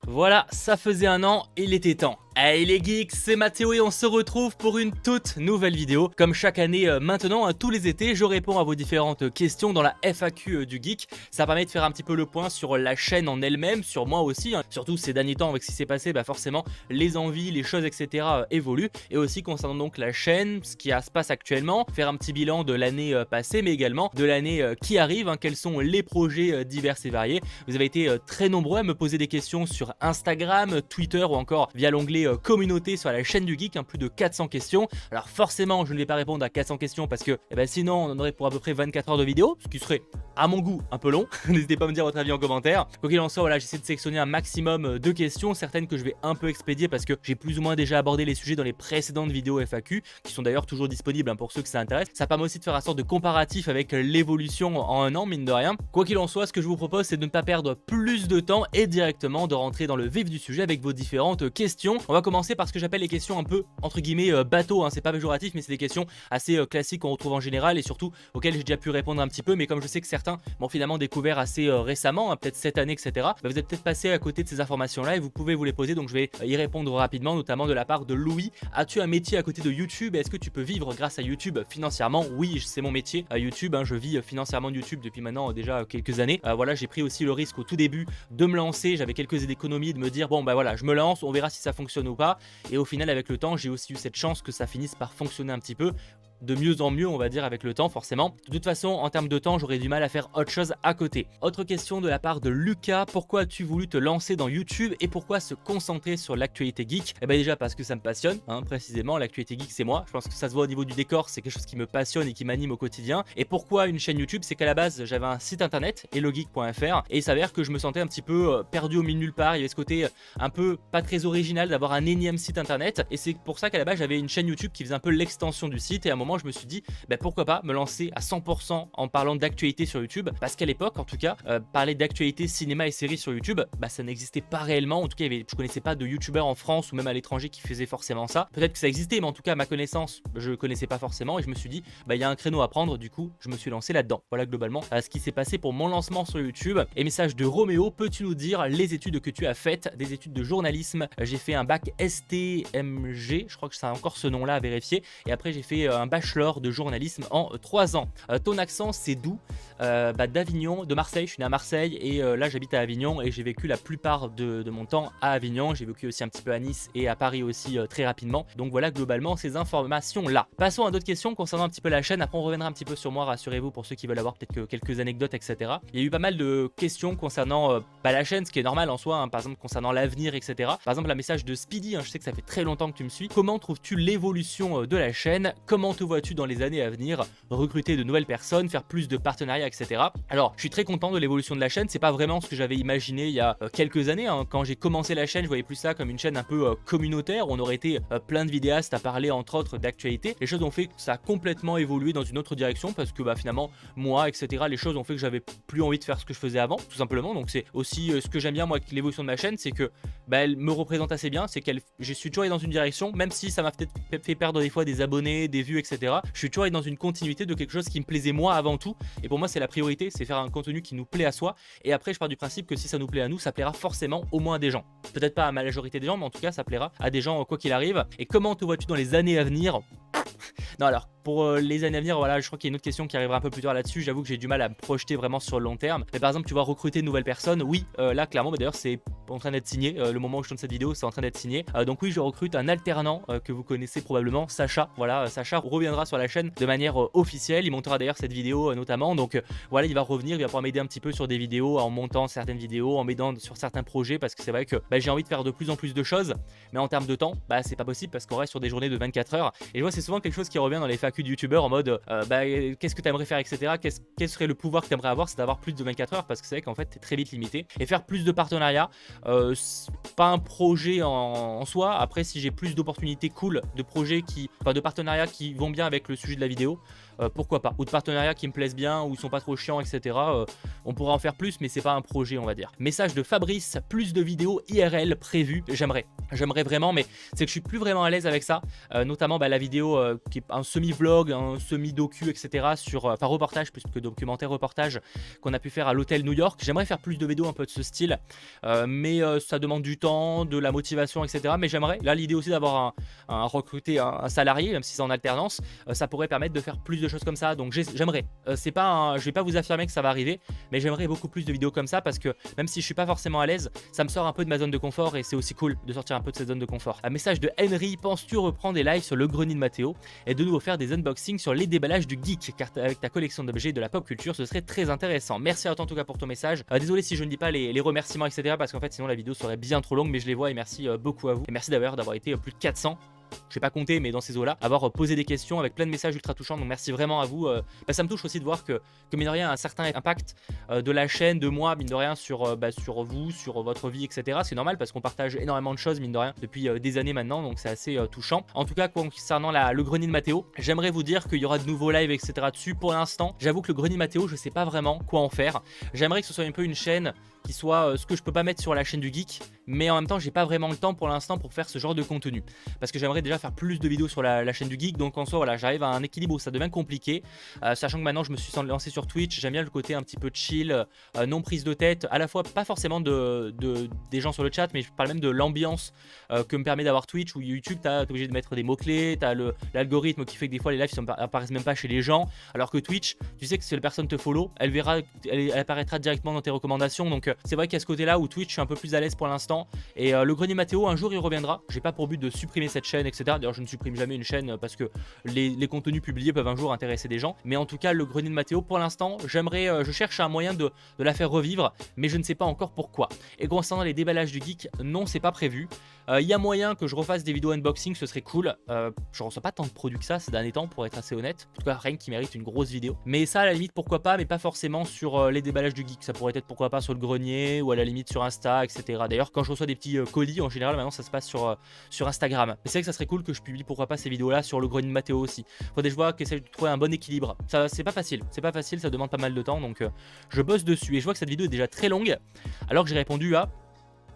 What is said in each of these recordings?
Voilà, ça faisait un an, il était temps. Hey les geeks, c'est Mathéo et on se retrouve pour une toute nouvelle vidéo. Comme chaque année maintenant, tous les étés, je réponds à vos différentes questions dans la FAQ du geek. Ça permet de faire un petit peu le point sur la chaîne en elle-même, sur moi aussi. Surtout ces derniers temps avec ce qui s'est passé, forcément les envies, les choses etc. Évoluent. Et aussi concernant donc la chaîne, ce qui se passe actuellement, faire un petit bilan de l'année passée, mais également de l'année qui arrive. Quels sont les projets divers et variés. Vous avez été très nombreux à me poser des questions sur Instagram, Twitter ou encore via l'onglet communauté sur la chaîne du geek, plus de 400 questions. Alors forcément je ne vais pas répondre à 400 questions parce que sinon on en aurait pour à peu près 24 heures de vidéo, ce qui serait à mon goût un peu long. N'hésitez pas à me dire votre avis en commentaire. Quoi qu'il en soit, voilà, j'essaie de sélectionner un maximum de questions, certaines que je vais un peu expédier parce que j'ai plus ou moins déjà abordé les sujets dans les précédentes vidéos FAQ, qui sont d'ailleurs toujours disponibles pour ceux que ça intéresse. Ça permet aussi de faire un sorte de comparatif avec l'évolution en un an, mine de rien. Quoi qu'il en soit, ce que je vous propose, c'est de ne pas perdre plus de temps et directement de rentrer dans le vif du sujet avec vos différentes questions. On va commencer par ce que j'appelle les questions un peu entre guillemets bateau, c'est pas péjoratif, mais c'est des questions assez classiques qu'on retrouve en général et surtout auxquelles j'ai déjà pu répondre un petit peu, mais comme je sais que certains m'ont finalement découvert assez récemment, peut-être cette année etc, vous êtes peut-être passé à côté de ces informations là et vous pouvez vous les poser, donc je vais y répondre rapidement, notamment de la part de Louis. As-tu un métier à côté de YouTube? Est-ce que tu peux vivre grâce à YouTube financièrement? Oui, c'est mon métier à YouTube, je vis financièrement de YouTube depuis maintenant déjà quelques années. Voilà, j'ai pris aussi le risque au tout début de me lancer, j'avais quelques économies, de me dire bon voilà, je me lance, on verra si ça fonctionne ou pas, et au final avec le temps j'ai aussi eu cette chance que ça finisse par fonctionner un petit peu de mieux en mieux, on va dire, avec le temps forcément. De toute façon, en termes de temps, j'aurais du mal à faire autre chose à côté. Autre question de la part de Lucas: pourquoi as-tu voulu te lancer dans YouTube et pourquoi se concentrer sur l'actualité geek? Déjà parce que ça me passionne, précisément, l'actualité geek c'est moi. Je pense que ça se voit au niveau du décor, c'est quelque chose qui me passionne et qui m'anime au quotidien. Et pourquoi une chaîne YouTube? C'est qu'à la base, j'avais un site internet, hellogeek.fr, et il s'avère que je me sentais un petit peu perdu au milieu de nulle part. Il y avait ce côté un peu pas très original d'avoir un énième site internet, et c'est pour ça qu'à la base, j'avais une chaîne YouTube qui faisait un peu l'extension du site, et à un moment je me suis dit pourquoi pas me lancer à 100% en parlant d'actualité sur YouTube, parce qu'à l'époque en tout cas parler d'actualité cinéma et séries sur YouTube ça n'existait pas réellement. En tout cas je connaissais pas de youtubeurs en France ou même à l'étranger qui faisaient forcément ça. Peut-être que ça existait, mais en tout cas à ma connaissance je connaissais pas forcément, et je me suis dit il y a un créneau à prendre, du coup je me suis lancé là-dedans. Voilà globalement ce qui s'est passé pour mon lancement sur YouTube. Et message de Roméo: peux-tu nous dire les études que tu as faites? Des études de journalisme, j'ai fait un bac STMG, je crois que c'est encore ce nom là à vérifier, et après j'ai fait un bachelor de journalisme en 3 ans. Ton accent c'est d'où? D'Avignon, de Marseille. Je suis né à Marseille et là j'habite à Avignon, et j'ai vécu la plupart de mon temps à Avignon. J'ai vécu aussi un petit peu à Nice et à Paris aussi très rapidement. Donc voilà globalement ces informations là. Passons à d'autres questions concernant un petit peu la chaîne. Après on reviendra un petit peu sur moi, rassurez-vous, pour ceux qui veulent avoir peut-être que quelques anecdotes etc. Il y a eu pas mal de questions concernant la chaîne, ce qui est normal en soi, par exemple concernant l'avenir etc. Par exemple un message de Speedy, je sais que ça fait très longtemps que tu me suis: comment trouves-tu l'évolution de la chaîne? Comment te vois-tu dans les années à venir? Recruter de nouvelles personnes, faire plus de partenariats etc. Alors je suis très content de l'évolution de la chaîne. C'est pas vraiment ce que j'avais imaginé il y a quelques années, quand j'ai commencé la chaîne je voyais plus ça comme une chaîne un peu communautaire où on aurait été plein de vidéastes à parler entre autres d'actualité. Les choses ont fait que ça a complètement évolué dans une autre direction, parce que finalement moi etc, les choses ont fait que j'avais plus envie de faire ce que je faisais avant tout simplement. Donc c'est aussi ce que j'aime bien moi avec l'évolution de ma chaîne, c'est que elle me représente assez bien, c'est qu'elle, je suis toujours allé dans une direction, même si ça m'a peut-être fait perdre des fois des abonnés, des vues etc. Je suis toujours allé dans une continuité de quelque chose qui me plaisait moi avant tout, et pour moi c'est la priorité, c'est faire un contenu qui nous plaît à soi. Et après je pars du principe que si ça nous plaît à nous, ça plaira forcément au moins à des gens, peut-être pas à la majorité des gens, mais en tout cas ça plaira à des gens quoi qu'il arrive. Et comment te vois-tu dans les années à venir? Non, alors pour les années à venir, voilà, je crois qu'il y a une autre question qui arrivera un peu plus tard là-dessus. J'avoue que j'ai du mal à me projeter vraiment sur le long terme. Mais par exemple, tu vas recruter de nouvelles personnes. Oui, là clairement, d'ailleurs c'est en train d'être signé. Le moment où je tourne cette vidéo, c'est en train d'être signé. Donc oui, je recrute un alternant que vous connaissez probablement, Sacha. Voilà, Sacha reviendra sur la chaîne de manière officielle. Il montera d'ailleurs cette vidéo notamment. Donc voilà, il va revenir, il va pouvoir m'aider un petit peu sur des vidéos, en montant certaines vidéos, en m'aidant sur certains projets, parce que c'est vrai que j'ai envie de faire de plus en plus de choses. Mais en termes de temps, c'est pas possible, parce qu'on reste sur des journées de 24 heures. Et je vois c'est souvent quelque chose qui revient dans les FAQ de youtubeurs en mode qu'est-ce que tu aimerais faire etc. Quel serait le pouvoir que tu aimerais avoir? C'est d'avoir plus de 24 heures, parce que c'est vrai qu'en fait t'es très vite limité. Et faire plus de partenariats, pas un projet en soi. Après si j'ai plus d'opportunités cool, de projets de partenariats qui vont bien avec le sujet de la vidéo, pourquoi pas. Ou de partenariats qui me plaisent bien, ou ils sont pas trop chiants, etc. On pourrait en faire plus, mais c'est pas un projet, on va dire. Message de Fabrice, plus de vidéos IRL prévues. J'aimerais vraiment, mais c'est que je suis plus vraiment à l'aise avec ça. Notamment la vidéo qui est un semi-vlog, un semi-docu, etc. Enfin reportage, plus que documentaire reportage qu'on a pu faire à l'hôtel New York. J'aimerais faire plus de vidéos un peu de ce style, mais ça demande du temps, de la motivation, etc. Mais j'aimerais, là l'idée aussi d'avoir recruter un salarié, même si c'est en alternance, ça pourrait permettre de faire plus de choses comme ça. Donc j'aimerais, je vais pas vous affirmer que ça va arriver, mais j'aimerais beaucoup plus de vidéos comme ça, parce que même si je suis pas forcément à l'aise, ça me sort un peu de ma zone de confort, et c'est aussi cool de sortir un peu de cette zone de confort. Un message de Henry: penses-tu reprendre des lives sur le grenier de Mathéo et de nouveau faire des unboxings sur les déballages du geek, car avec ta collection d'objets de la pop culture, ce serait très intéressant. Merci à toi en tout cas pour ton message. Désolé si je ne dis pas les remerciements, etc. parce qu'en fait sinon la vidéo serait bien trop longue, mais je les vois, et merci beaucoup à vous. Et merci d'avoir été plus de 400. Je n'ai pas compté, mais dans ces eaux-là, avoir posé des questions avec plein de messages ultra touchants, donc merci vraiment à vous. Ça me touche aussi de voir que mine de rien, un certain impact de la chaîne, de moi, mine de rien, sur vous, sur votre vie, etc. C'est normal parce qu'on partage énormément de choses, mine de rien, depuis des années maintenant, donc c'est assez touchant. En tout cas, concernant le grenier de Mathéo, j'aimerais vous dire qu'il y aura de nouveaux lives, etc. dessus. Pour l'instant, j'avoue que le grenier de Mathéo, je sais pas vraiment quoi en faire. J'aimerais que ce soit un peu une chaîne qui soit ce que je peux pas mettre sur la chaîne du geek, mais en même temps j'ai pas vraiment le temps pour l'instant pour faire ce genre de contenu, parce que j'aimerais déjà faire plus de vidéos sur la chaîne du geek. Donc en soi voilà, j'arrive à un équilibre où ça devient compliqué, sachant que maintenant je me suis lancé sur Twitch. J'aime bien le côté un petit peu chill, non prise de tête, à la fois pas forcément des gens sur le chat, mais je parle même de l'ambiance que me permet d'avoir Twitch, ou YouTube t'es obligé de mettre des mots clés, t'as l'algorithme qui fait que des fois les lives apparaissent même pas chez les gens, alors que Twitch, tu sais que si la personne te follow, elle apparaîtra directement dans tes recommandations. Donc c'est vrai qu'il y a ce côté là où Twitch je suis un peu plus à l'aise pour l'instant, et le grenier Mathéo un jour il reviendra. J'ai pas pour but de supprimer cette chaîne, etc. D'ailleurs je ne supprime jamais une chaîne parce que les contenus publiés peuvent un jour intéresser des gens, mais en tout cas le grenier de Mathéo pour l'instant je cherche un moyen de la faire revivre, mais je ne sais pas encore pourquoi. Et concernant les déballages du geek, non c'est pas prévu. Il y a moyen que je refasse des vidéos unboxing, ce serait cool. Je reçois pas tant de produits que ça ces derniers temps, pour être assez honnête. En tout cas rien qui mérite une grosse vidéo, mais ça à la limite pourquoi pas, mais pas forcément sur les déballages du geek. Ça pourrait être pourquoi pas sur le grenier, ou à la limite sur Insta, etc. D'ailleurs quand je reçois des petits colis en général maintenant ça se passe sur Instagram. Mais c'est vrai que ça serait cool que je publie pourquoi pas ces vidéos là sur le grenier de Mathéo aussi. Faudrait que je vois qu'essayer de trouver un bon équilibre. Ça c'est pas facile, ça demande pas mal de temps, donc je bosse dessus. Et je vois que cette vidéo est déjà très longue, alors que j'ai répondu à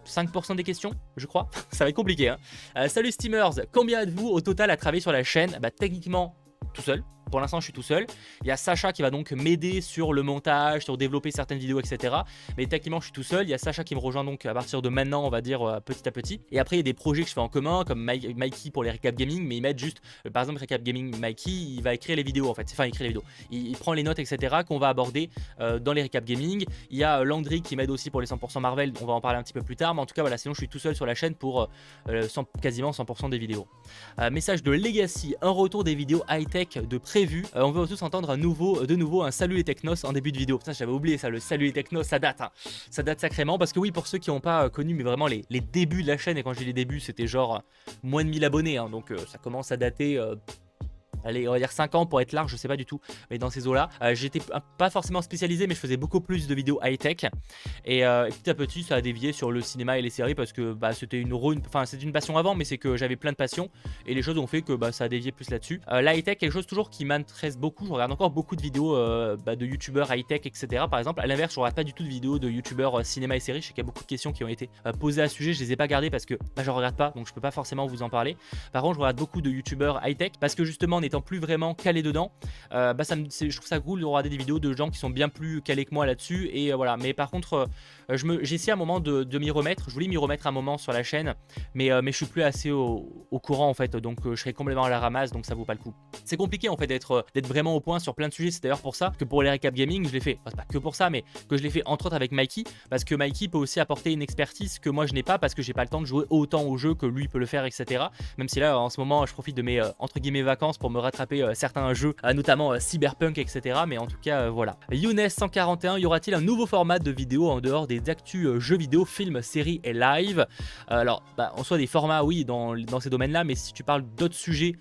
5% des questions, je crois. Ça va être compliqué, hein. Salut Steamers, combien êtes-vous au total à travailler sur la chaîne? Techniquement, tout seul. Pour l'instant je suis tout seul. Il y a Sacha qui va donc m'aider sur le montage, sur développer certaines vidéos, etc. Mais techniquement je suis tout seul. Il y a Sacha qui me rejoint donc à partir de maintenant, on va dire petit à petit. Et après il y a des projets que je fais en commun, comme Mikey pour les récaps gaming, mais ils mettent juste, par exemple récap gaming Mikey, il va écrire les vidéos en fait. Enfin il écrit les vidéos, il prend les notes, etc. qu'on va aborder dans les récaps gaming. Il y a Landry qui m'aide aussi pour les 100% Marvel, on va en parler un petit peu plus tard. Mais en tout cas voilà, sinon je suis tout seul sur la chaîne pour quasiment 100% des vidéos. Message de Legacy, un retour des vidéos high-tech de prévu. On veut tous entendre de nouveau un salut les technos en début de vidéo. Putain, j'avais oublié ça, le salut les technos, ça date, hein. Ça date sacrément, parce que oui, pour ceux qui n'ont pas connu mais vraiment les débuts de la chaîne, et quand je dis les débuts c'était genre moins de 1000 abonnés, hein, donc ça commence à dater. Allez, on va dire 5 ans pour être large, je sais pas du tout, mais dans ces eaux-là, j'étais pas forcément spécialisé, mais je faisais beaucoup plus de vidéos high-tech. Et petit à petit, ça a dévié sur le cinéma et les séries, parce que c'était une passion avant, mais c'est que j'avais plein de passions, et les choses ont fait que ça a dévié plus là-dessus. L'high-tech, quelque chose toujours qui m'intéresse beaucoup. Je regarde encore beaucoup de vidéos de youtubeurs high-tech, etc. Par exemple, à l'inverse, je regarde pas du tout de vidéos de youtubeurs cinéma et séries. Je sais qu'il y a beaucoup de questions qui ont été posées à ce sujet, je les ai pas gardées parce que je regarde pas, donc je peux pas forcément vous en parler. Par contre, je regarde beaucoup de youtubeurs high-tech, parce que justement, en étant plus vraiment calé dedans, je trouve ça cool de regarder des vidéos de gens qui sont bien plus calés que moi là-dessus, et voilà. Mais par contre j'ai essayé à un moment de m'y remettre. Je voulais m'y remettre un moment sur la chaîne, mais je suis plus assez au courant en fait, donc je serais complètement à la ramasse, donc ça vaut pas le coup. C'est compliqué en fait d'être vraiment au point sur plein de sujets. C'est d'ailleurs pour ça que pour les récaps gaming je l'ai fait, c'est pas que pour ça, mais que je l'ai fait entre autres avec Mikey, parce que Mikey peut aussi apporter une expertise que moi je n'ai pas, parce que j'ai pas le temps de jouer autant au jeu que lui peut le faire, etc. Même si là en ce moment je profite de mes entre guillemets vacances pour me rattraper certains jeux, notamment Cyberpunk, etc. Mais en tout cas voilà. Younes 141, y aura-t-il un nouveau format de vidéo en dehors des actus jeux vidéo, films, séries et live? Alors en soi des formats oui dans ces domaines là, mais si tu parles d'autres sujets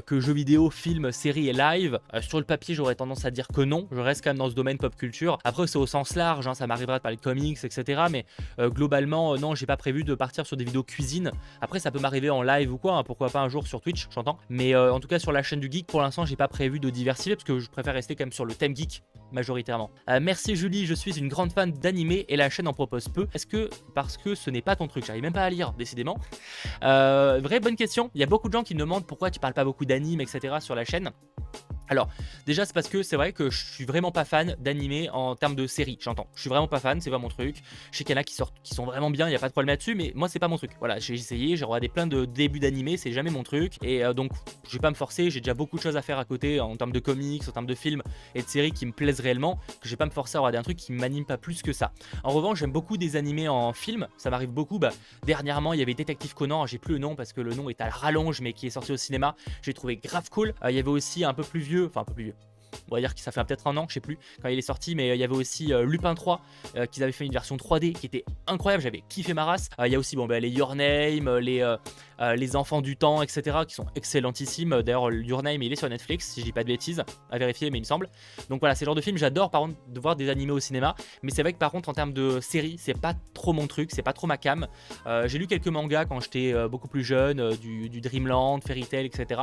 que jeux vidéo, films, séries et live, sur le papier j'aurais tendance à dire que non. Je reste quand même dans ce domaine pop culture. Après c'est au sens large, hein, ça m'arrivera de parler de comics, etc. Mais globalement non, j'ai pas prévu de partir sur des vidéos cuisine. Après ça peut m'arriver en live ou quoi, hein, pourquoi pas un jour sur Twitch, j'entends. Mais en tout cas sur la chaîne du du geek, pour l'instant, j'ai pas prévu de diversifier parce que je préfère rester quand même sur le thème geek majoritairement. Merci Julie, je suis une grande fan d'animé et la chaîne en propose peu. Est-ce que parce que ce n'est pas ton truc? J'arrive même pas à lire, décidément. Vraie bonne question. Il y a beaucoup de gens qui me demandent pourquoi tu parles pas beaucoup d'anime, etc. sur la chaîne. Alors, déjà, c'est parce que c'est vrai que je suis vraiment pas fan d'animé en termes de série, j'entends. Je suis vraiment pas fan, c'est pas mon truc. Je sais qu'il y en a qui sortent, qui sont vraiment bien, il y a pas de problème là-dessus, mais moi, c'est pas mon truc. Voilà, j'ai essayé, j'ai regardé plein de débuts d'animé, c'est jamais mon truc. Et donc, je vais pas me forcer, j'ai déjà beaucoup de choses à faire à côté en termes de comics, en termes de films et de séries qui me plaisent réellement, que je vais pas me forcer à regarder un truc qui m'anime pas plus que ça. En revanche, j'aime beaucoup des animés en film, ça m'arrive beaucoup. Dernièrement, il y avait Détective Conan, j'ai plus le nom parce que le nom est à rallonge, mais qui est sorti au cinéma. J'ai trouvé grave cool. Il y avait aussi un peu plus vieux, enfin un peu plus vieux. On va dire que ça fait peut-être un an, je sais plus quand il est sorti, mais il y avait aussi Lupin 3 qu'ils avaient fait une version 3D qui était incroyable, j'avais kiffé ma race. Il y a aussi les Your Name, les Enfants du Temps, etc. qui sont excellentissimes. D'ailleurs, Your Name il est sur Netflix, si je dis pas de bêtises, à vérifier, mais il me semble. Donc voilà, c'est le genre de film, j'adore par contre de voir des animés au cinéma, mais c'est vrai que par contre en termes de série, c'est pas trop mon truc, c'est pas trop ma cam. J'ai lu quelques mangas quand j'étais beaucoup plus jeune, du Dreamland, Fairy Tail, etc.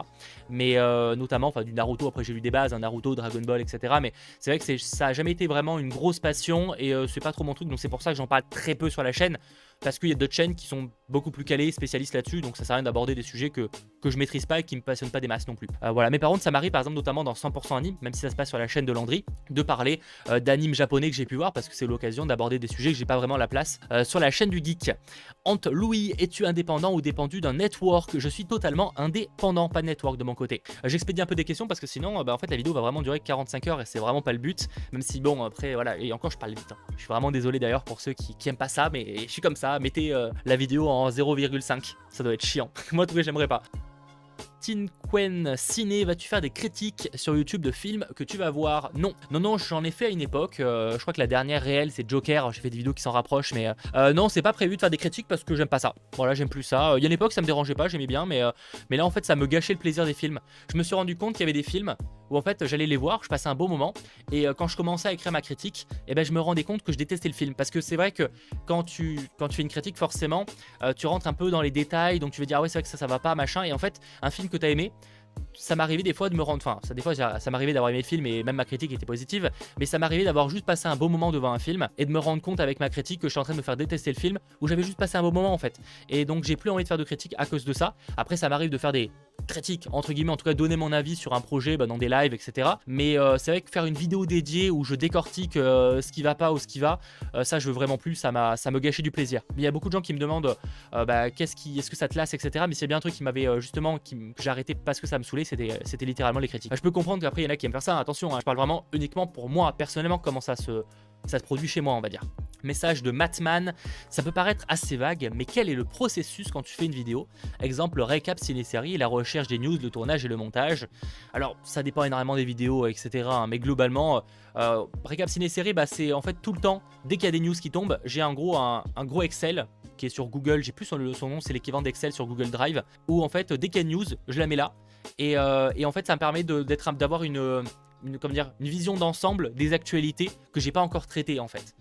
Mais notamment, du Naruto, après j'ai lu des bases, Naruto, Dragon Ball, etc. Mais c'est vrai que ça a jamais été vraiment une grosse passion et c'est pas trop mon truc, donc c'est pour ça que j'en parle très peu sur la chaîne. Parce qu'il y a d'autres chaînes qui sont beaucoup plus calées, spécialistes là-dessus, donc ça sert à rien d'aborder des sujets que je maîtrise pas et qui me passionnent pas des masses non plus. Voilà, mais par contre ça m'arrive par exemple notamment dans 100% anime, même si ça se passe sur la chaîne de Landry, de parler d'animes japonais que j'ai pu voir parce que c'est l'occasion d'aborder des sujets que j'ai pas vraiment la place sur la chaîne du geek. Ante Louis, es-tu indépendant ou dépendu d'un network? Je suis totalement indépendant, pas de network de mon côté. J'expédie un peu des questions parce que sinon en fait la vidéo va vraiment durer 45 heures et c'est vraiment pas le but, même si bon après voilà, et encore je parle vite, hein. Je suis vraiment désolé d'ailleurs pour ceux qui aiment pas ça, mais je suis comme ça. Mettez la vidéo en 0,5, ça doit être chiant. Moi, en tout cas, j'aimerais pas. Tinquen Ciné, vas-tu faire des critiques sur YouTube de films que tu vas voir? Non, j'en ai fait à une époque. Je crois que la dernière réelle c'est Joker. J'ai fait des vidéos qui s'en rapprochent, mais non, c'est pas prévu de faire des critiques parce que j'aime pas ça. Voilà, j'aime plus ça. Il y a une époque, ça me dérangeait pas, j'aimais bien, mais là en fait, ça me gâchait le plaisir des films. Je me suis rendu compte qu'il y avait des films où en fait j'allais les voir, je passais un beau moment, et quand je commençais à écrire ma critique, je me rendais compte que je détestais le film. Parce que c'est vrai que quand tu fais une critique, forcément, tu rentres un peu dans les détails, donc tu veux dire ah ouais, c'est vrai que ça va pas, machin, et en fait, un film que t'as aimé, ça m'arrivait des fois de me rendre, des fois ça m'arrivait d'avoir aimé le film et même ma critique était positive, mais ça m'arrivait d'avoir juste passé un beau moment devant un film et de me rendre compte avec ma critique que je suis en train de me faire détester le film, où j'avais juste passé un beau moment en fait, et donc j'ai plus envie de faire de critiques à cause de ça. Après ça m'arrive de faire des critiques entre guillemets, en tout cas donner mon avis sur un projet dans des lives, etc. Mais c'est vrai que faire une vidéo dédiée où je décortique ce qui va pas ou ce qui va, ça je veux vraiment plus, ça me gâchait du plaisir. Mais il y a beaucoup de gens qui me demandent est-ce que ça te lasse, etc. Mais c'est bien un truc qui m'avait justement, que j'ai arrêté parce que ça me saoulait, c'était littéralement les critiques. Je peux comprendre qu'après il y en a qui aiment faire ça, attention, hein, je parle vraiment uniquement pour moi, personnellement, comment ça se produit chez moi, on va dire. Message de Matman, ça peut paraître assez vague, mais quel est le processus quand tu fais une vidéo? Exemple, le récap ciné-série, la recherche des news, le tournage et le montage. Alors, ça dépend énormément des vidéos, etc. hein, mais globalement, récap ciné-série, c'est en fait tout le temps, dès qu'il y a des news qui tombent, j'ai un gros Excel qui est sur Google, j'ai plus son nom, c'est l'équivalent d'Excel sur Google Drive, où en fait, dès qu'il y a une news, je la mets là, et en fait, ça me permet d'avoir une vision d'ensemble des actualités que j'ai pas encore traitées en fait.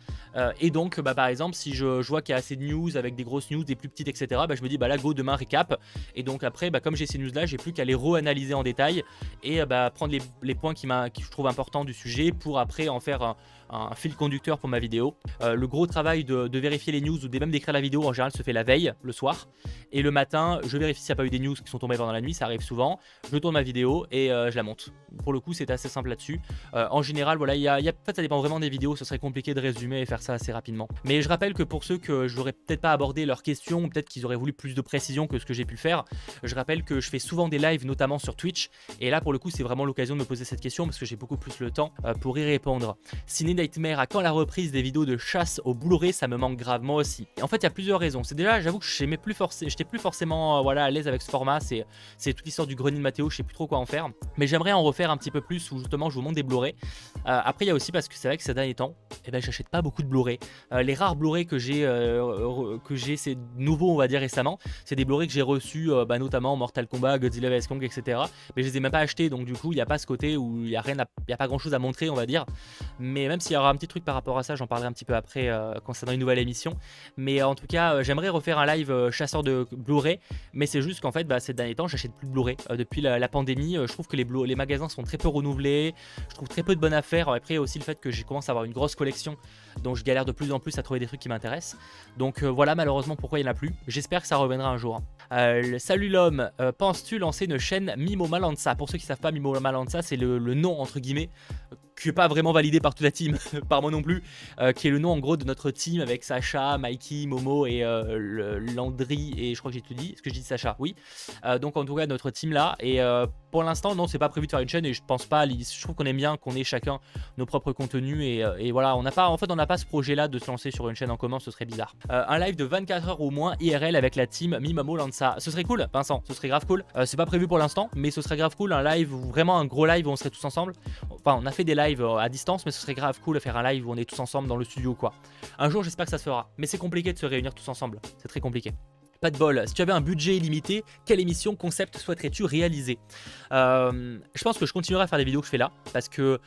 Et donc par exemple si je vois qu'il y a assez de news avec des grosses news, des plus petites, etc. Je me dis là go, demain récap. Et donc après comme j'ai ces news là, j'ai plus qu'à les re-analyser en détail et prendre les points qui je trouve importants du sujet pour après en faire un fil conducteur pour ma vidéo. Le gros travail de vérifier les news ou même d'écrire la vidéo en général se fait la veille, le soir. Et le matin, je vérifie s'il n'y a pas eu des news qui sont tombées pendant la nuit, ça arrive souvent. Je tourne ma vidéo et je la monte. Pour le coup, c'est assez simple là-dessus. En général, voilà, en fait, ça dépend vraiment des vidéos, ce serait compliqué de résumer et faire ça assez rapidement. Mais je rappelle que pour ceux que je n'aurais peut-être pas abordé leurs questions, ou peut-être qu'ils auraient voulu plus de précision que ce que j'ai pu faire, je rappelle que je fais souvent des lives, notamment sur Twitch. Et là, pour le coup, c'est vraiment l'occasion de me poser cette question parce que j'ai beaucoup plus le temps pour y répondre. Ciné Nightmare, à quand la reprise des vidéos de chasse au Blu-ray? Ça me manque grave, moi aussi. Et en fait, il y a plusieurs raisons. C'est déjà, j'avoue que j'étais plus forcément à l'aise avec ce format. C'est toute l'histoire du grenier de Mathéo, je sais plus trop quoi en faire. Mais j'aimerais en refaire un petit peu plus, où justement justement je vous montre des Blu-ray. Après il y a aussi parce que c'est vrai que ces derniers temps, eh ben, j'achète pas beaucoup de Blu-ray. Les rares Blu-ray que j'ai c'est nouveau on va dire récemment, c'est des Blu-ray que j'ai reçus notamment Mortal Kombat, Godzilla vs Kong, etc. Mais je les ai même pas achetés, donc du coup il n'y a pas ce côté où il n'y a pas grand chose à montrer on va dire. Mais même s'il y aura un petit truc par rapport à ça, j'en parlerai un petit peu après concernant une nouvelle émission. Mais en tout cas j'aimerais refaire un live chasseur de Blu-ray, mais c'est juste qu'en fait ces derniers temps j'achète plus de Blu-ray. Depuis la pandémie, je trouve que les magasins sont très peu renouvelés, je trouve très peu de bonnes affaires. Après aussi le fait que j'ai commencé à avoir une grosse collection, donc je galère de plus en plus à trouver des trucs qui m'intéressent. Donc voilà malheureusement pourquoi il n'y en a plus. J'espère que ça reviendra un jour. Salut l'homme, penses-tu lancer une chaîne Mimo Malanza? Pour ceux qui ne savent pas, Mimo Malanza c'est le nom entre guillemets qui n'est pas vraiment validé par toute la team, par moi non plus, qui est le nom en gros de notre team avec Sacha, Mikey, Momo et Landry, et je crois que j'ai tout dit. Est-ce que je dis Sacha? Oui. Donc en tout cas notre team là, et pour l'instant non, c'est pas prévu de faire une chaîne, et je pense pas, je trouve qu'on aime bien qu'on ait chacun nos propres contenus, et voilà, on n'a pas ce projet là de se lancer sur une chaîne en commun, ce serait bizarre. Un live de 24 heures au moins IRL avec la team Mimamo Lanza, ce serait cool Vincent, ce serait grave cool. C'est pas prévu pour l'instant, mais ce serait grave cool, un live, vraiment un gros live où on serait tous ensemble. Enfin on a fait des lives à distance, mais ce serait grave cool de faire un live où on est tous ensemble dans le studio quoi. Un jour j'espère que ça se fera, mais c'est compliqué de se réunir tous ensemble, c'est très compliqué. Pas de bol, si tu avais un budget illimité, quelle émission, concept souhaiterais-tu réaliser? Je pense que je continuerai à faire les vidéos que je fais là, parce que